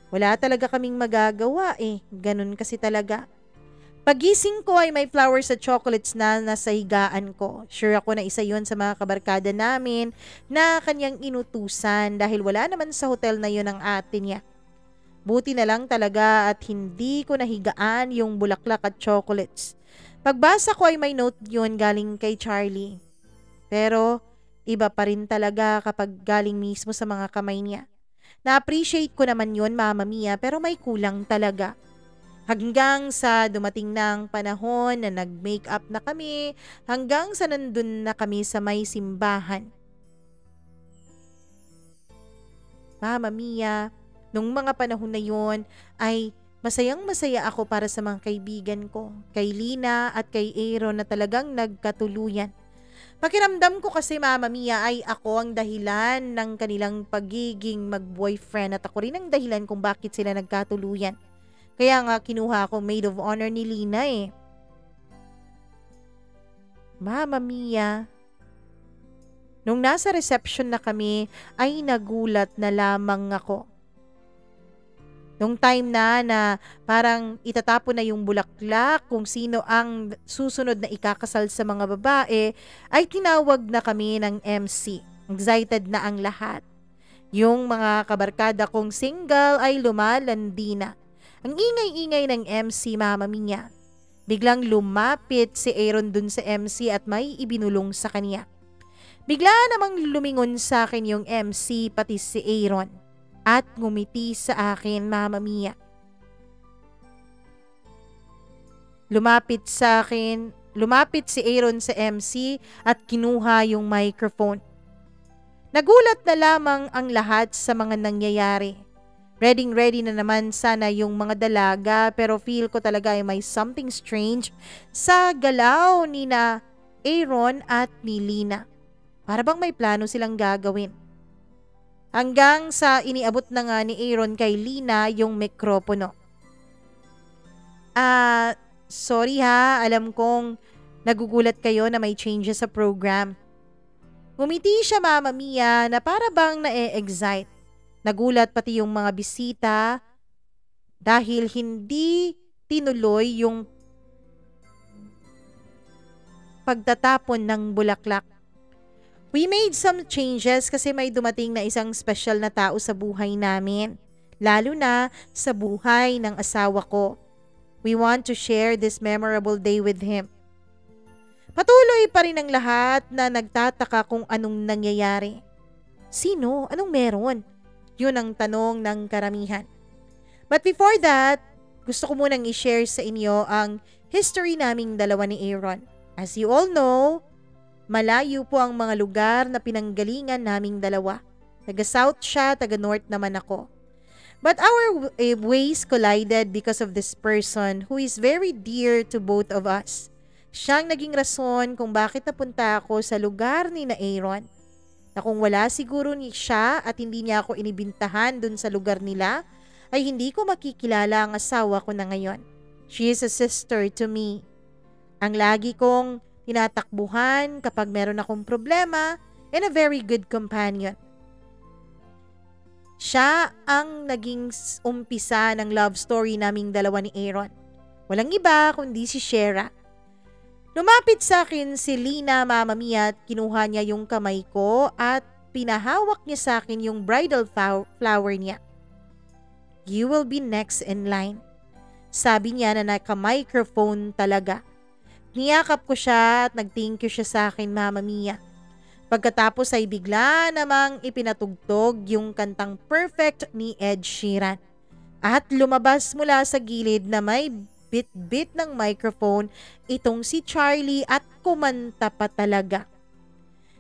Wala talaga kaming magagawa ganun kasi talaga. Pagising ko ay may flowers at chocolates na nasa higaan ko. Sure ako na isa yun sa mga kabarkada namin na kanyang inutusan dahil wala naman sa hotel na yun ang ate niya. Buti na lang talaga at hindi ko nahigaan yung bulaklak at chocolates. Pagbasa ko ay may note yun galing kay Charlie. Pero iba pa rin talaga kapag galing mismo sa mga kamay niya. Na-appreciate ko naman yun, Mama Mia, pero may kulang talaga. Hanggang sa dumating ng panahon na nag-makeup na kami, hanggang sa nandun na kami sa may simbahan. Mama Mia, nung mga panahon na yun ay masayang-masaya ako para sa mga kaibigan ko, kay Lina at kay Aaron na talagang nagkatuluyan. Pakiramdam ko kasi, Mama Mia, ay ako ang dahilan ng kanilang pagiging mag-boyfriend at ako rin ang dahilan kung bakit sila nagkatuluyan. Kaya nga kinuha ako maid of honor ni Lina Mama Mia, nung nasa reception na kami ay nagulat na lamang ako. Nung time na parang itatapon na yung bulaklak kung sino ang susunod na ikakasal sa mga babae, ay tinawag na kami ng MC. Excited na ang lahat. Yung mga kabarkada kong single ay lumalandi na. Ang ingay-ingay ng MC, Mama Mia. Biglang lumapit si Aaron dun sa MC at may ibinulong sa kanya. Bigla namang lumingon sa akin yung MC pati si Aaron. At ngumiti sa akin, Mama Mia. Lumapit si Aaron sa MC at kinuha yung microphone. Nagulat na lamang ang lahat sa mga nangyayari. Ready na naman sana yung mga dalaga pero feel ko talaga ay may something strange sa galaw ni Aaron at ni Lina. Para bang may plano silang gagawin. Hanggang sa iniabot na nga ni Aaron kay Lina yung mikropono. Sorry ha, alam kong nagugulat kayo na may changes sa program. Ngumiti siya, Mama Mia, na para bang na-excite. Nagulat pati yung mga bisita dahil hindi tinuloy yung pagtatapon ng bulaklak. We made some changes kasi may dumating na isang special na tao sa buhay namin, lalo na sa buhay ng asawa ko. We want to share this memorable day with him. Patuloy pa rin ang lahat na nagtataka kung anong nangyayari. Sino? Anong meron? Yun ang tanong ng karamihan. But before that, gusto ko munang i-share sa inyo ang history naming dalawa ni Aaron. As you all know, malayo po ang mga lugar na pinanggalingan naming dalawa. Taga-south siya, taga-north naman ako. But our ways collided because of this person who is very dear to both of us. Siyang naging rason kung bakit napunta ako sa lugar ni Aaron. Na kung wala siguro siya at hindi niya ako inibintahan dun sa lugar nila, ay hindi ko makikilala ang asawa ko na ngayon. She is a sister to me. Ang lagi kong tinatakbuhan kapag meron akong problema, and a very good companion. Siya ang naging umpisa ng love story naming dalawa ni Aaron. Walang iba kundi si Shera. Lumapit sa akin si Lina, Mama Mia, at kinuha niya yung kamay ko at pinahawak niya sa akin yung bridal flower niya. You will be next in line. Sabi niya na naka-microphone talaga. Niyakap ko siya at nag-thank you siya sa akin, Mama Mia. Pagkatapos ay bigla namang ipinatugtog yung kantang Perfect ni Ed Sheeran. At lumabas mula sa gilid na may bit-bit ng microphone itong si Charlie at kumanta pa talaga.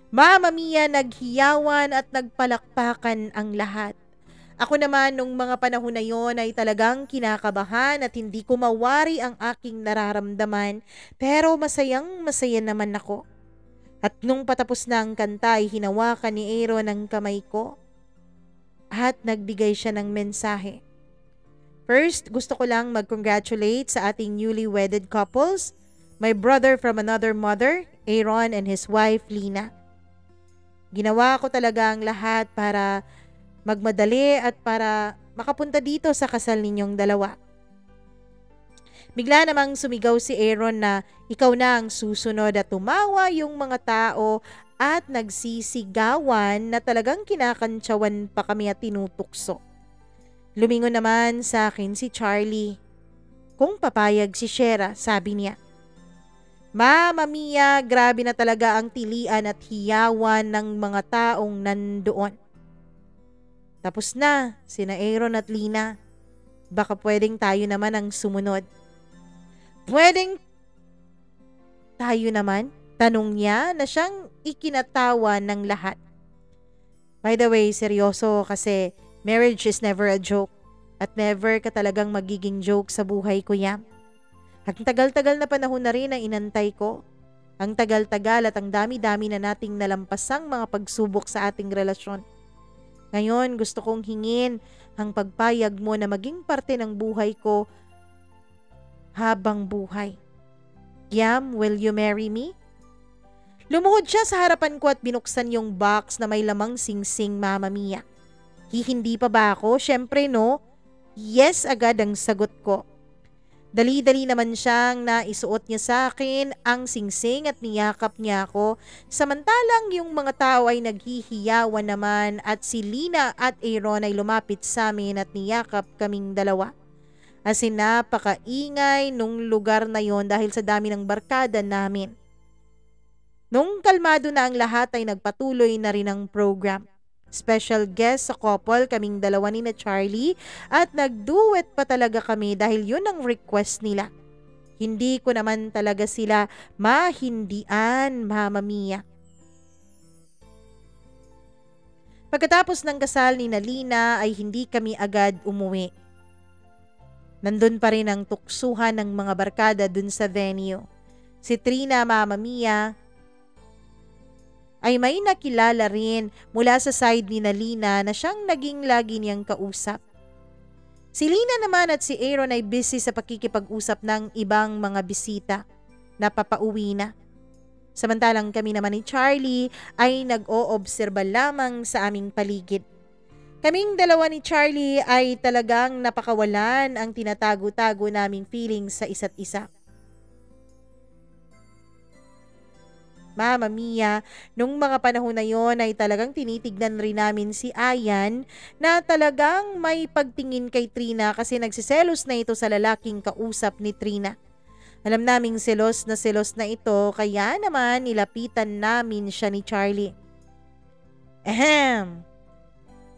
Mama Mia, naghiyawan at nagpalakpakan ang lahat. Ako naman nung mga panahon na yon ay talagang kinakabahan at hindi ko mawari ang aking nararamdaman, pero masayang masaya naman ako. At nung patapos na ang kanta ay hinawakan ni Aaron ang kamay ko at nagbigay siya ng mensahe. First, gusto ko lang mag-congratulate sa ating newly wedded couples, my brother from another mother, Aaron, and his wife, Lina. Ginawa ko talaga ang lahat para magmadali at para makapunta dito sa kasal ninyong dalawa. Bigla namang sumigaw si Aaron na ikaw na ang susunod at tumawa yung mga tao at nagsisigawan na talagang kinakantsawan pa kami at tinutukso. Lumingon naman sa akin si Charlie. Kung papayag si Shera, sabi niya. Mama Mia, grabe na talaga ang tilian at hiyawan ng mga taong nandoon. Tapos na, sina Aaron at Lina. Baka pwedeng tayo naman ang sumunod. Pwedeng tayo naman? Tanong niya na siyang ikinatawa ng lahat. By the way, seryoso kasi marriage is never a joke at never ka talagang magiging joke sa buhay ko, Yam. Ang tagal-tagal na panahon na rin ang inantay ko. Ang tagal-tagal at ang dami-dami na nating nalampasang mga pagsubok sa ating relasyon. Ngayon, gusto kong hingin ang pagpayag mo na maging parte ng buhay ko habang buhay. Yam, will you marry me? Lumuhod siya sa harapan ko at binuksan yung box na may lamang sing-sing, Mama Mia. Hihindi pa ba ako? Syempre no. Yes agad ang sagot ko. Dali-dali naman siyang naisuot niya sa akin ang singsing at niyakap niya ako. Samantalang yung mga tao ay naghihiyawan naman at si Lina at Aaron ay lumapit sa amin at niyakap kaming dalawa. As in napakaingay nung lugar na yon dahil sa dami ng barkada namin. Nung kalmado na ang lahat ay nagpatuloy na rin ang program. Special guest sa couple kaming dalawa ni na Charlie at nagduet pa talaga kami dahil yun ang request nila. Hindi ko naman talaga sila mahindian, Mama Mia. Pagkatapos ng kasal ni Lina ay hindi kami agad umuwi. Nandun pa rin ang tuksuhan ng mga barkada dun sa venue. Si Trina, Mama Mia, ay may nakilala rin mula sa side ni Lina na siyang naging lagi niyang kausap. Si Lina naman at si Aaron ay busy sa pakikipag-usap ng ibang mga bisita na papauwi na. Samantalang kami naman ni Charlie ay nag-oobserba lamang sa aming paligid. Kaming dalawa ni Charlie ay talagang napakawalan ang tinatago-tago naming feelings sa isa't isa. Mama Mia, nung mga panahon na yon ay talagang tinitignan rin namin si Ayan na talagang may pagtingin kay Trina kasi nagsiselos na ito sa lalaking kausap ni Trina. Alam naming selos na ito kaya naman nilapitan namin siya ni Charlie. Ahem,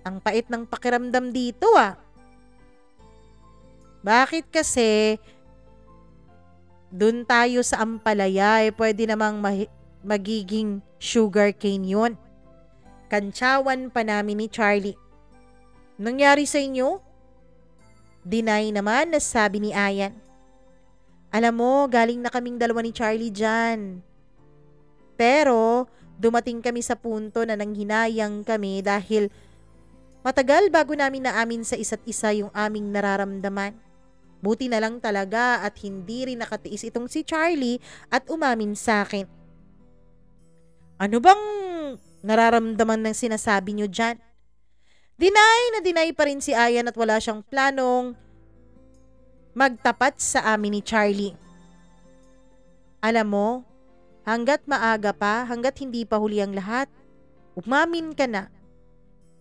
ang pait ng pakiramdam dito ah. Bakit kasi dun tayo sa Ampalaya pwede namang magiging sugar cane yun. Kantsawan pa namin ni Charlie. Nangyari sa inyo? Deny naman na sabi ni Ayan. Alam mo, galing na kaming dalawa ni Charlie dyan. Pero dumating kami sa punto na nanghinayang kami dahil matagal bago namin naamin sa isa't isa yung aming nararamdaman. Buti na lang talaga at hindi rin nakatiis itong si Charlie at umamin sa akin. Ano bang nararamdaman ng sinasabi nyo dyan? Deny na deny pa rin si Ayan at wala siyang planong magtapat sa amin ni Charlie. Alam mo, hanggat maaga pa, hanggat hindi pa huli ang lahat, umamin ka na.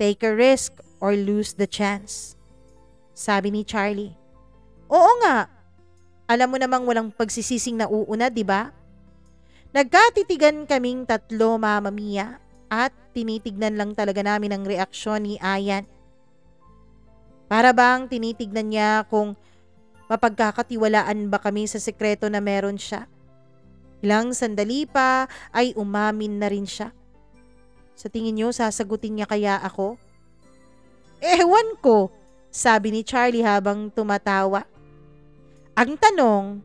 Take a risk or lose the chance. Sabi ni Charlie. Oo nga. Alam mo namang walang pagsisising na uuna, di ba? Nagkatitigan kaming tatlo, Mama Mia, at tinitignan lang talaga namin ang reaksyon ni Ayan. Para bang tinitignan niya kung mapagkakatiwalaan ba kami sa sekreto na meron siya. Ilang sandali pa ay umamin na rin siya. Sa tingin niyo, sasagutin niya kaya ako? Ewan ko, sabi ni Charlie habang tumatawa. Ang tanong,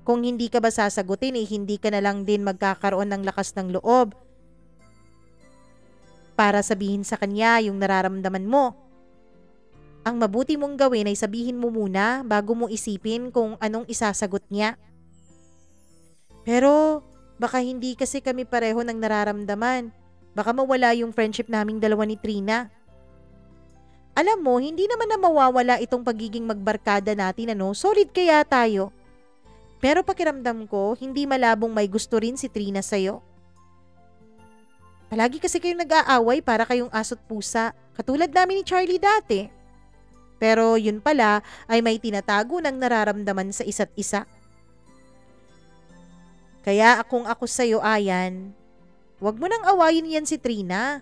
kung hindi ka ba sasagutin, hindi ka na lang din magkakaroon ng lakas ng loob para sabihin sa kanya yung nararamdaman mo. Ang mabuti mong gawin ay sabihin mo muna bago mo isipin kung anong isasagot niya. Pero baka hindi kasi kami pareho ng nararamdaman. Baka mawala yung friendship naming dalawa ni Trina. Alam mo, hindi naman na mawawala itong pagiging magbarkada natin, ano? Solid kaya tayo. Pero pakiramdam ko, hindi malabong may gusto rin si Trina sa'yo. Palagi kasi kayong nag-aaway para kayong aso't pusa, katulad namin ni Charlie dati. Pero yun pala ay may tinatago ng nararamdaman sa isa't isa. Kaya kung ako sa'yo, Ayan, wag mo nang awayin yan si Trina.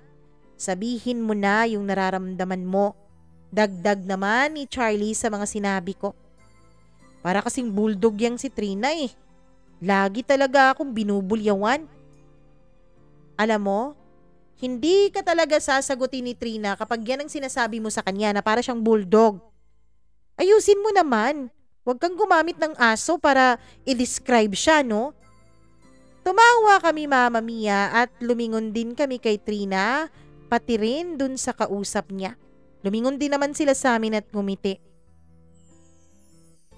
Sabihin mo na yung nararamdaman mo. Dagdag naman ni Charlie sa mga sinabi ko. Para kasing bulldog yang si Trina eh. Lagi talaga akong binubulyawan. Alam mo, hindi ka talaga sasagutin ni Trina kapag yan ang sinasabi mo sa kanya na para siyang bulldog. Ayusin mo naman. Huwag kang gumamit ng aso para i-describe siya, no? Tumawa kami, Mama Mia, at lumingon din kami kay Trina, pati rin dun sa kausap niya. Lumingon din naman sila sa amin at ngumiti.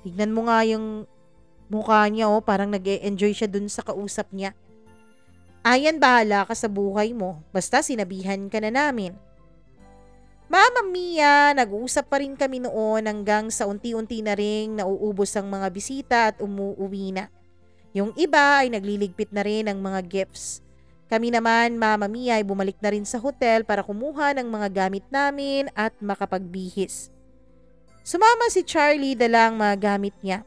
Tignan mo nga yung mukha niya, oh, parang nag-e-enjoy siya dun sa kausap niya. Ayan, bahala ka sa buhay mo, basta sinabihan ka na namin. Mama Mia, nag-uusap pa rin kami noon hanggang sa unti-unti na ring nauubos ang mga bisita at umuuwi na. Yung iba ay nagliligpit na rin ng mga gifts. Kami naman, Mama Mia, ay bumalik na rin sa hotel para kumuha ng mga gamit namin at makapagbihis. Sumama si Charlie dala ang mga gamit niya.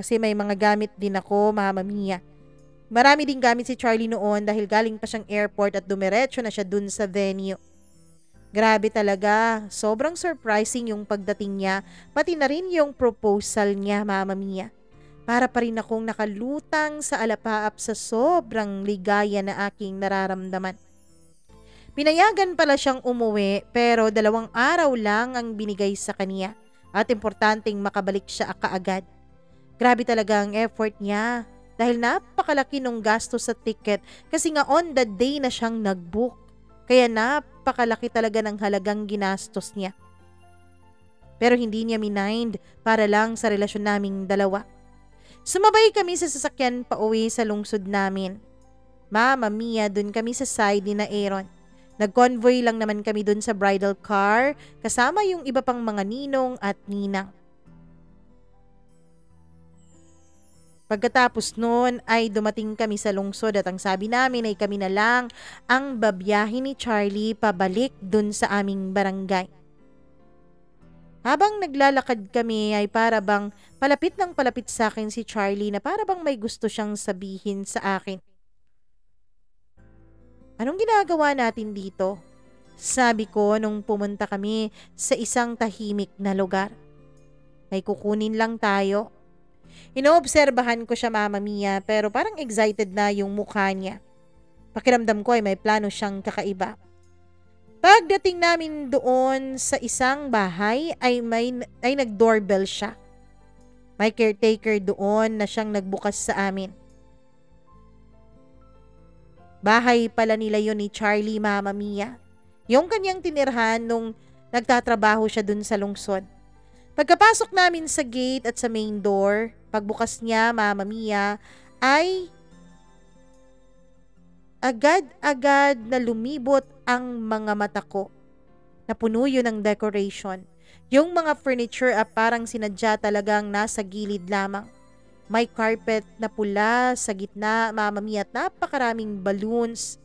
Kasi may mga gamit din ako, Mama Mia. Marami din gamit si Charlie noon dahil galing pa siyang airport at dumiretso na siya dun sa venue. Grabe talaga, sobrang surprising yung pagdating niya, pati na rin yung proposal niya, Mama Mia. Para pa rin akong nakalutang sa alapaap sa sobrang ligaya na aking nararamdaman. Pinayagan pala siyang umuwi pero 2 araw lang ang binigay sa kanya at importanteng makabalik siya kaagad. Grabe talaga ang effort niya dahil napakalaki nung gasto sa ticket kasi nga on the day na siyang nag-book. Kaya napakalaki talaga ng halagang ginastos niya. Pero hindi niya mind para lang sa relasyon naming dalawa. Sumabay kami sa sasakyan pauwi sa lungsod namin. Mama Mia, dun kami sa side ni na Aaron. Nag-convoy lang naman kami dun sa bridal car kasama yung iba pang mga ninong at ninang. Pagkatapos noon ay dumating kami sa lungsod at ang sabi namin ay kami na lang ang babiyahin ni Charlie pabalik dun sa aming barangay. Habang naglalakad kami ay para bang palapit ng palapit sa akin si Charlie na para bang may gusto siyang sabihin sa akin. Anong ginagawa natin dito? Sabi ko nung pumunta kami sa isang tahimik na lugar. May kukunin lang tayo. Inoobserbahan ko siya, Mama Mia, pero parang excited na yung mukha niya. Pakiramdam ko ay may plano siyang kakaiba. Pagdating namin doon sa isang bahay ay nag-doorbell siya. May caretaker doon na siyang nagbukas sa amin. Bahay pala nila yun ni Charlie, Mama Mia. Yung kanyang tinirhan nung nagtatrabaho siya dun sa lungsod. Pagkapasok namin sa gate at sa main door, pagbukas niya, Mama Mia, ay Agad-agad na lumibot ang mga mata ko. Napuno yun ng decoration. Yung mga furniture parang sinadya talagang nasa gilid lamang. May carpet na pula sa gitna, Mama Mia, at napakaraming balloons.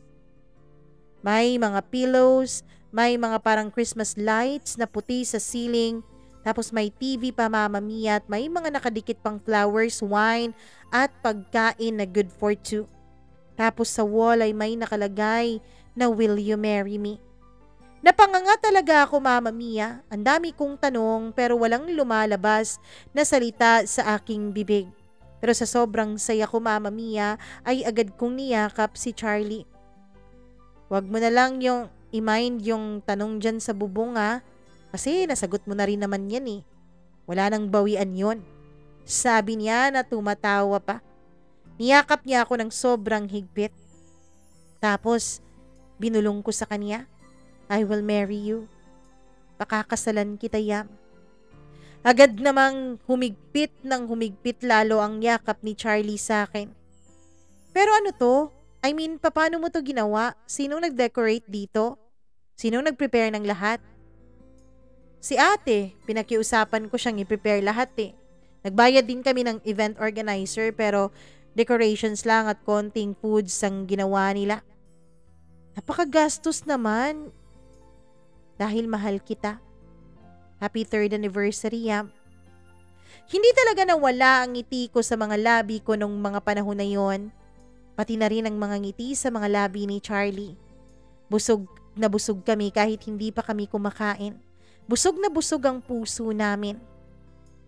May mga pillows, may mga parang Christmas lights na puti sa ceiling. Tapos may TV pa, Mama Mia, at may mga nakadikit pang flowers, wine, at pagkain na good for two. Tapos sa wall ay may nakalagay na "Will you marry me?" Napanganga talaga ako, Mama Mia. Ang dami kong tanong pero walang lumalabas na salita sa aking bibig. Pero sa sobrang saya ko, Mama Mia, ay agad kong niyakap si Charlie. "Wag mo na lang yung i-mind yung tanong dyan sa bubong, ha? Kasi nasagot mo na rin naman yan eh. Wala nang bawian yon." Sabi niya na tumatawa pa. Niyakap niya ako ng sobrang higpit. Tapos binulong ko sa kanya, "I will marry you. Pakakasalan kita, Yam." Agad namang humigpit ng humigpit lalo ang yakap ni Charlie sa akin. "Pero ano to? I mean, paano mo to ginawa? Sinong nag-decorate dito? Sinong nag-prepare ng lahat?" "Si ate, pinakiusapan ko siyang i-prepare lahat eh. Nagbayad din kami ng event organizer pero decorations lang at konting foods ang ginawa nila." "Napakagastos naman." "Dahil mahal kita. Happy 3rd anniversary, Yam." Hindi talaga nawala ang ngiti ko sa mga labi ko nung mga panahon na yon. Pati na rin ang mga ngiti sa mga labi ni Charlie. Busog na busog kami kahit hindi pa kami kumakain. Busog na busog ang puso namin.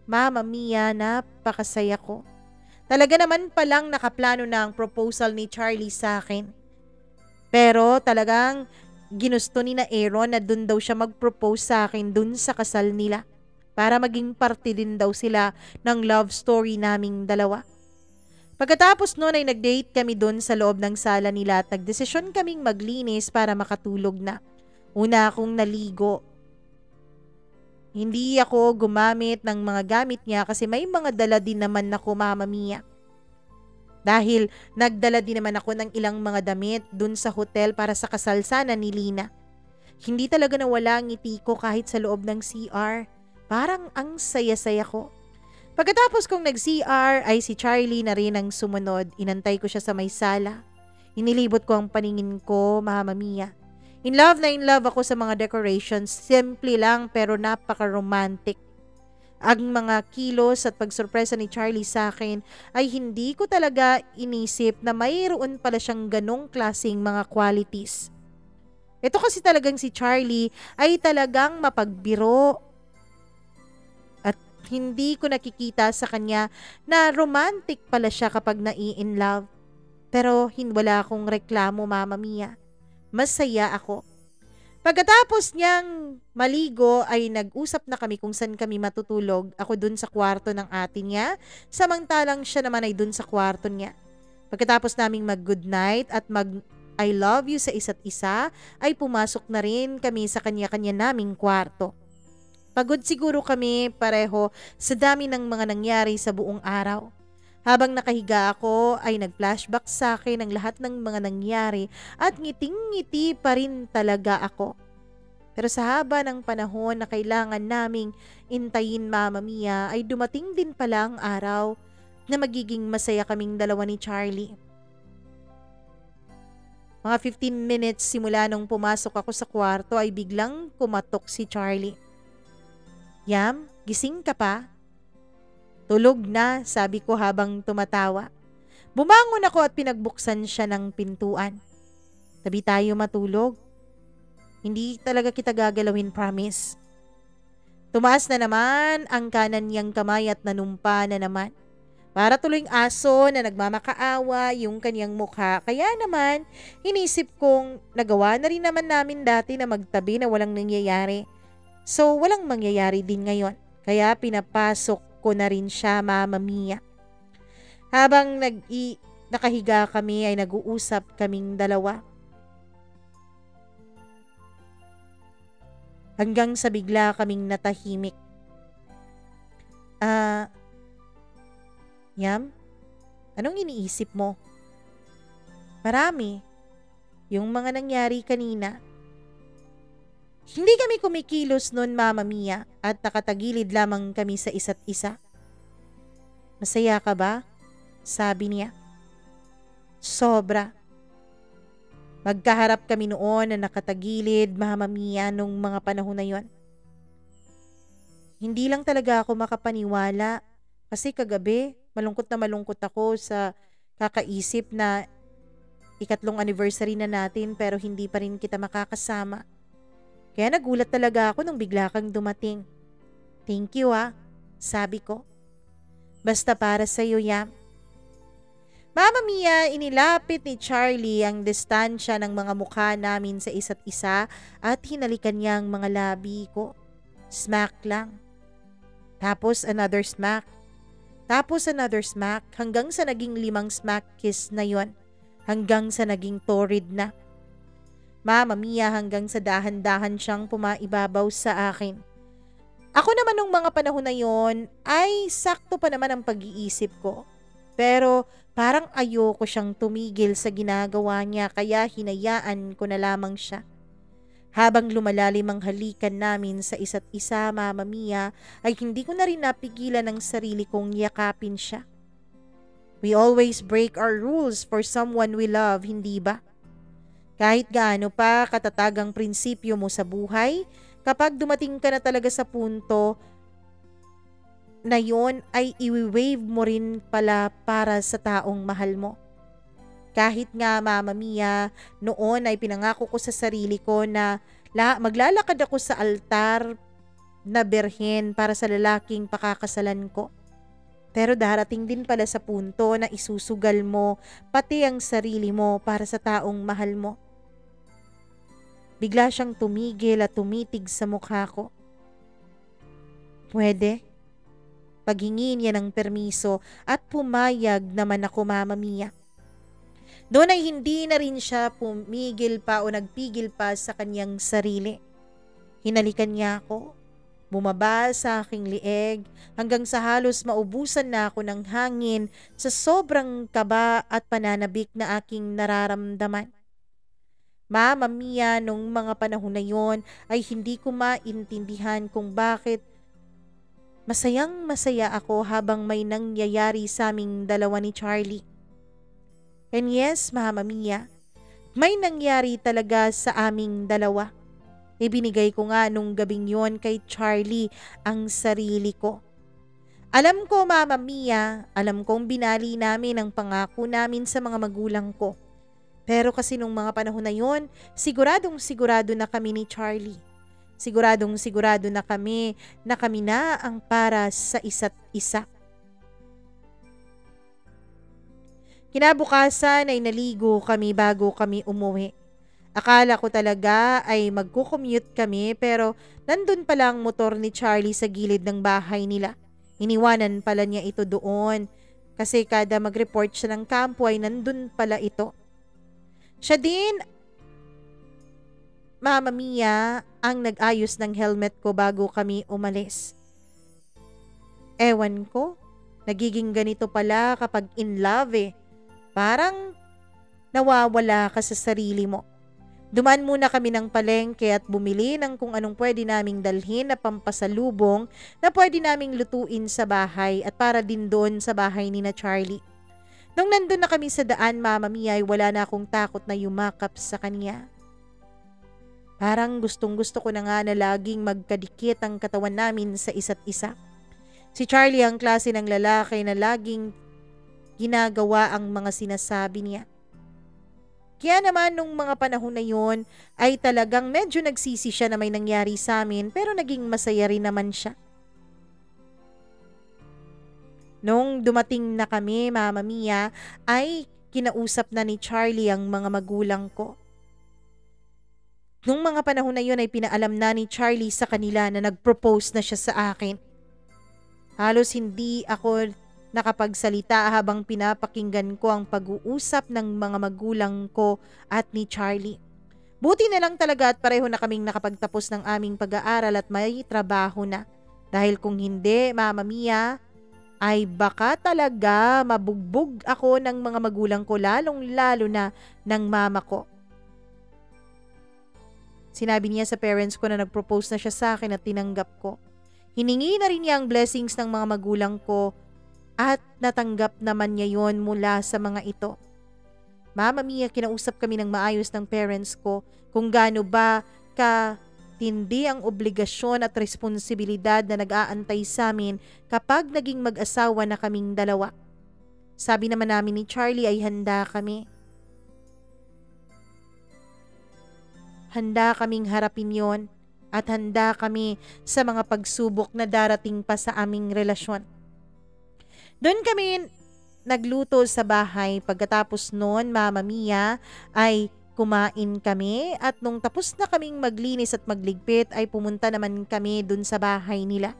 Mama Mia, napakasaya ko. Talaga naman palang nakaplano na ang proposal ni Charlie sa akin. Pero talagang ginusto ni na Aaron na dun daw siya mag-propose sa akin dun sa kasal nila para maging parte din daw sila ng love story naming dalawa. Pagkatapos nun ay nag-date kami dun sa loob ng sala nila at nagdesisyon kaming maglinis para makatulog na. Una akong naligo. Hindi ako gumamit ng mga gamit niya kasi may mga dala din naman ako, Mama Mia. Dahil nagdala din naman ako ng ilang mga damit dun sa hotel para sa kasal sana ni Lina. Hindi talaga nawala ang ngiti ko kahit sa loob ng CR. Parang ang saya-saya ko. Pagkatapos kong nag-CR ay si Charlie na rin ang sumunod. Inantay ko siya sa may sala. Inilibot ko ang paningin ko, Mama Mia. In love ako sa mga decorations. Simple lang pero napaka-romantic. Ang mga kilos at pagsurpresa ni Charlie sa akin ay hindi ko talaga inisip na mayroon pala siyang ganong klaseng mga qualities. Ito kasi talagang si Charlie ay talagang mapagbiro at hindi ko nakikita sa kanya na romantic pala siya kapag nai-in love. Pero wala akong reklamo, Mama Mia. Masaya ako. Pagkatapos niyang maligo ay nag-usap na kami kung saan kami matutulog. Ako dun sa kwarto ng ate niya, samantalang siya naman ay dun sa kwarto niya. Pagkatapos naming mag-good night at mag-I love you sa isa't isa, ay pumasok na rin kami sa kanya-kanya naming kwarto. Pagod siguro kami pareho sa dami ng mga nangyari sa buong araw. Habang nakahiga ako ay nag-flashback sa akin ang lahat ng mga nangyari at ngiting-ngiti pa rin talaga ako. Pero sa haba ng panahon na kailangan naming intayin, Mama Mia, ay dumating din pala ang araw na magiging masaya kaming dalawa ni Charlie. Mga 15 minutes simula nung pumasok ako sa kwarto ay biglang kumatok si Charlie. "Yam, gising ka pa?" "Tulog na," sabi ko habang tumatawa. Bumangon ako at pinagbuksan siya ng pintuan. "Tabi tayo matulog. Hindi talaga kita gagalawin, promise." Tumaas na naman ang kanan niyang kamay at nanumpa na naman. Para tuloy aso na nagmamakaawa yung kanyang mukha. Kaya naman, inisip kong nagawa na rin naman namin dati na magtabi na walang nangyayari. So, walang mangyayari din ngayon. Kaya pinapasok ko na rin siya, Mama Mia. Habang nakahiga kami ay nag-uusap kaming dalawa. Hanggang sa bigla kaming natahimik. Yam, anong iniisip mo?" "Marami. yung mga nangyari kanina. Hindi kami kumikilos noon, Mama Mia, at nakatagilid lamang kami sa isa't isa. Masaya ka ba? Sabi niya. Sobra. Magkaharap kami noon na nakatagilid, Mama Mia, nung mga panahon na yon. Hindi lang talaga ako makapaniwala kasi kagabi malungkot na malungkot ako sa kakaisip na ikatlong anniversary na natin pero hindi pa rin kita makakasama. Kaya nagulat talaga ako nung bigla kang dumating. Thank you sabi ko. Basta para sa'yo, Yam. Mama Mia, inilapit ni Charlie ang distansya ng mga mukha namin sa isa't isa at hinalikan niya ang mga labi ko. Smack lang. Tapos another smack. Tapos another smack hanggang sa naging 5 smack kiss na yon. Hanggang sa naging torrid na. Mama Mia, hanggang sa dahan-dahan siyang pumaibabaw sa akin. Ako naman nung mga panahon na yon ay sakto pa naman ang pag-iisip ko. Pero parang ayoko siyang tumigil sa ginagawa niya kaya hinayaan ko na lamang siya. Habang lumalalim ang halikan namin sa isa't isa, Mama Mia, ay hindi ko na rin napigilan ang sarili kong yakapin siya. We always break our rules for someone we love, hindi ba? Kahit gaano pa katatag ang prinsipyo mo sa buhay, kapag dumating ka na talaga sa punto na yon ay i-wave mo rin pala para sa taong mahal mo. Kahit nga, Mama Mia, noon ay pinangako ko sa sarili ko na maglalakad ako sa altar na berhen para sa lalaking pakakasalan ko. Pero darating din pala sa punto na isusugal mo pati ang sarili mo para sa taong mahal mo. Bigla siyang tumigil at tumitig sa mukha ko. Pwede? Paghingi niya ng permiso at pumayag naman ako, Mama Mia. Doon ay hindi na rin siya pumigil pa o nagpigil pa sa kanyang sarili. Hinalikan niya ako, bumaba sa aking lieg hanggang sa halos maubusan na ako ng hangin sa sobrang kaba at pananabik na aking nararamdaman. Mama Mia, nung mga panahon na yon ay hindi ko maintindihan kung bakit masayang masaya ako habang may nangyayari sa aming dalawa ni Charlie. And yes, Mama Mia, may nangyari talaga sa aming dalawa. Ibinigay ko nga nung gabing yon kay Charlie ang sarili ko. Alam ko, Mama Mia, alam kong binali namin ang pangako namin sa mga magulang ko. Pero kasi nung mga panahon na yon, siguradong sigurado na kami ni Charlie. Siguradong sigurado na kami na ang para sa isa't isa. Kinabukasan ay naligo kami bago kami umuwi. Akala ko talaga ay magkukommute kami pero nandun pala ang motor ni Charlie sa gilid ng bahay nila. Iniwanan pala niya ito doon kasi kada mag-report siya ng kampo ay nandun pala ito. Siya din, Mama Mia, ang nag-ayos ng helmet ko bago kami umalis. Ewan ko, nagiging ganito pala kapag in love Parang nawawala ka sa sarili mo. Dumaan muna kami ng palengke at bumili ng kung anong pwede naming dalhin na pampasalubong na pwede naming lutuin sa bahay at para din doon sa bahay ni na Charlie. Nung nandun na kami sa daan, Mama Mia, ay wala na akong takot na yumakap sa kanya. Parang gustong-gusto ko na nga na laging magkadikit ang katawan namin sa isa't isa. Si Charlie ang klase ng lalaki na laging ginagawa ang mga sinasabi niya. Kaya naman nung mga panahon na yon ay talagang medyo nagsisi siya na may nangyari sa amin pero naging masaya rin naman siya. Nung dumating na kami, Mama Mia, ay kinausap na ni Charlie ang mga magulang ko. Nung mga panahon na yon ay pinaalam na ni Charlie sa kanila na nag-propose na siya sa akin. Halos hindi ako nakapagsalita habang pinapakinggan ko ang pag-uusap ng mga magulang ko at ni Charlie. Buti na lang talaga at pareho na kaming nakapagtapos ng aming pag-aaral at may trabaho na. Dahil kung hindi, Mama Mia, ay baka talaga mabugbog ako ng mga magulang ko lalong-lalo na ng mama ko. Sinabi niya sa parents ko na nag-propose na siya sa akin at tinanggap ko. Hiningi na rin niya ang blessings ng mga magulang ko at natanggap naman niya yon mula sa mga ito. Mama Mia, kinausap kami ng maayos ng parents ko kung gaano ba katindi ang obligasyon at responsibilidad na nag-aantay sa amin kapag naging mag-asawa na kaming dalawa. Sabi naman namin ni Charlie ay handa kami. Handa kaming harapin yon at handa kami sa mga pagsubok na darating pa sa aming relasyon. Doon kami nagluto sa bahay. Pagkatapos noon, Mama Mia, ay kumain kami at nung tapos na kaming maglinis at magligpit ay pumunta naman kami doon sa bahay nila.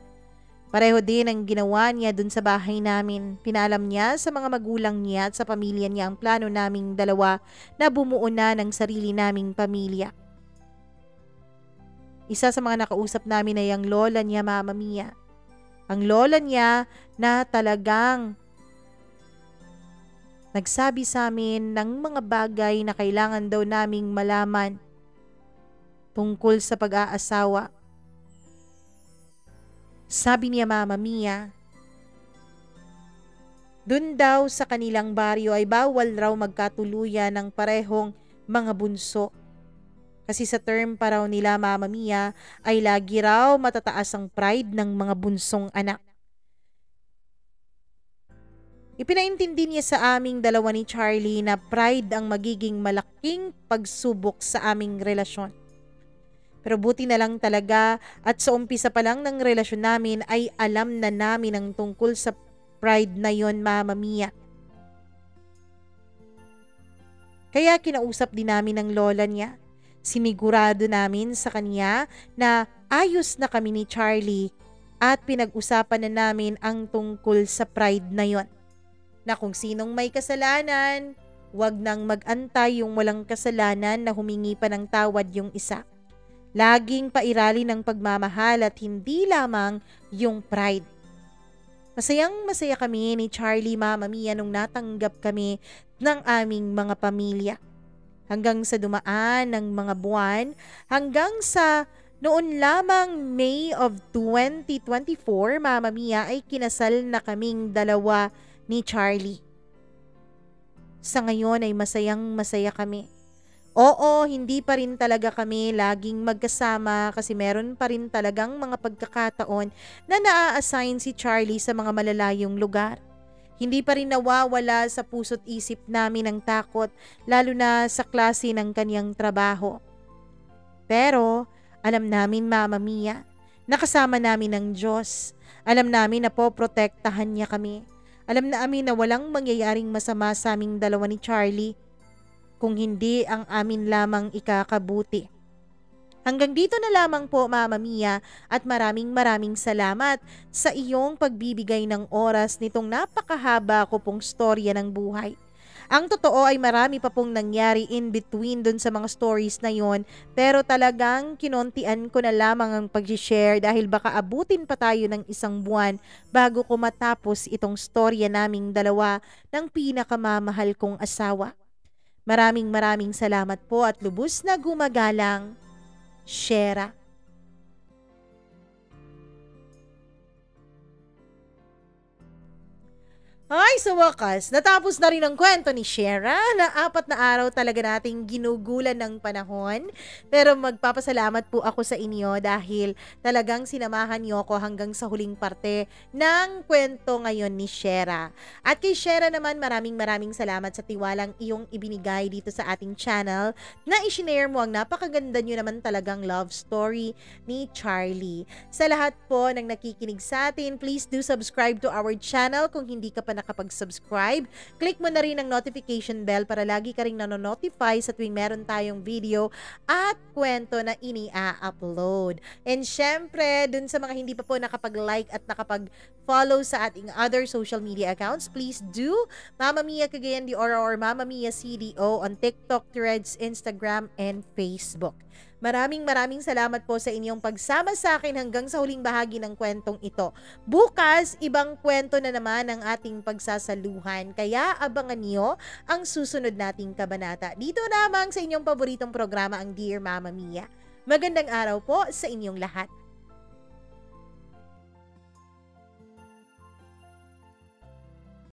Pareho din ang ginawa niya doon sa bahay namin. Pinalam niya sa mga magulang niya at sa pamilya niya ang plano naming dalawa na bumuo na ng sarili naming pamilya. Isa sa mga nakausap namin ay ang lola niya, Mama Mia. Ang lola niya na talagang nagsabi sa amin ng mga bagay na kailangan daw naming malaman tungkol sa pag-aasawa. Sabi niya, Mama Mia, dun daw sa kanilang baryo ay bawal raw magkatuluyan ng parehong mga bunso. Kasi sa term pa raw nila, Mama Mia, ay lagi raw matataas ang pride ng mga bunsong anak. Ipinaintindi niya sa aming dalawa ni Charlie na pride ang magiging malaking pagsubok sa aming relasyon. Pero buti na lang talaga at sa umpisa pa lang ng relasyon namin ay alam na namin ang tungkol sa pride na yon, Mama Mia. Kaya kinausap din namin ng lola niya. Sinigurado namin sa kanya na ayos na kami ni Charlie at pinag-usapan na namin ang tungkol sa pride na yon. Na kung sinong may kasalanan, wag nang mag-antay yung walang kasalanan na humingi pa ng tawad yung isa. Laging pairali ng pagmamahal at hindi lamang yung pride. Masayang-masaya kami ni Charlie, Mama Mia, nung natanggap kami ng aming mga pamilya. Hanggang sa dumaan ng mga buwan, hanggang sa noon lamang May of 2024, Mama Mia, ay kinasal na kaming dalawa ni Charlie. Sa ngayon ay masayang-masaya kami. Oo, hindi pa rin talaga kami laging magkasama kasi meron pa rin talagang mga pagkakataon na naa-assign si Charlie sa mga malalayong lugar. Hindi pa rin nawawala sa puso't isip namin ang takot, lalo na sa klase ng kanyang trabaho. Pero alam namin, Mama Mia, nakasama namin ng Diyos. Alam namin na poprotektahan niya kami. Alam namin na walang mangyayaring masama sa aming dalawa ni Charlie kung hindi ang amin lamang ikakabuti. Hanggang dito na lamang po, Mama Mia, at maraming salamat sa iyong pagbibigay ng oras nitong napakahaba ko pong storya ng buhay. Ang totoo ay marami pa pong nangyari in between dun sa mga stories na yon, pero talagang kinontian ko na lamang ang pag-share dahil baka abutin pa tayo ng isang buwan bago ko matapos itong storya naming dalawa ng pinakamamahal kong asawa. Maraming salamat po at lubos na gumagalang, Shera. Ay, sa wakas, natapos na rin ang kwento ni Shera na 4 na araw talaga nating ginugulan ng panahon. Pero magpapasalamat po ako sa inyo dahil talagang sinamahan niyo ako hanggang sa huling parte ng kwento ngayon ni Shera. At kay Shera naman, maraming salamat sa tiwalang iyong ibinigay dito sa ating channel na isinare mo ang napakaganda niyo naman talagang love story ni Charlie. Sa lahat po ng nakikinig sa atin, please do subscribe to our channel kung hindi ka pa nakapag-subscribe. Click mo na rin ang notification bell para lagi ka rin nanonotify sa tuwing meron tayong video at kwento na ini-upload. And syempre, dun sa mga hindi pa po nakapag-like at nakapag-follow sa ating other social media accounts, please do Mama Mia Cagayan de Oro or Mama Mia CDO on TikTok, Threads, Instagram, and Facebook. Maraming salamat po sa inyong pagsama sa akin hanggang sa huling bahagi ng kwentong ito. Bukas, ibang kwento na naman ang ating pagsasaluhan. Kaya abangan niyo ang susunod nating kabanata. Dito lamang sa inyong paboritong programa, ang Dear Mama Mia. Magandang araw po sa inyong lahat.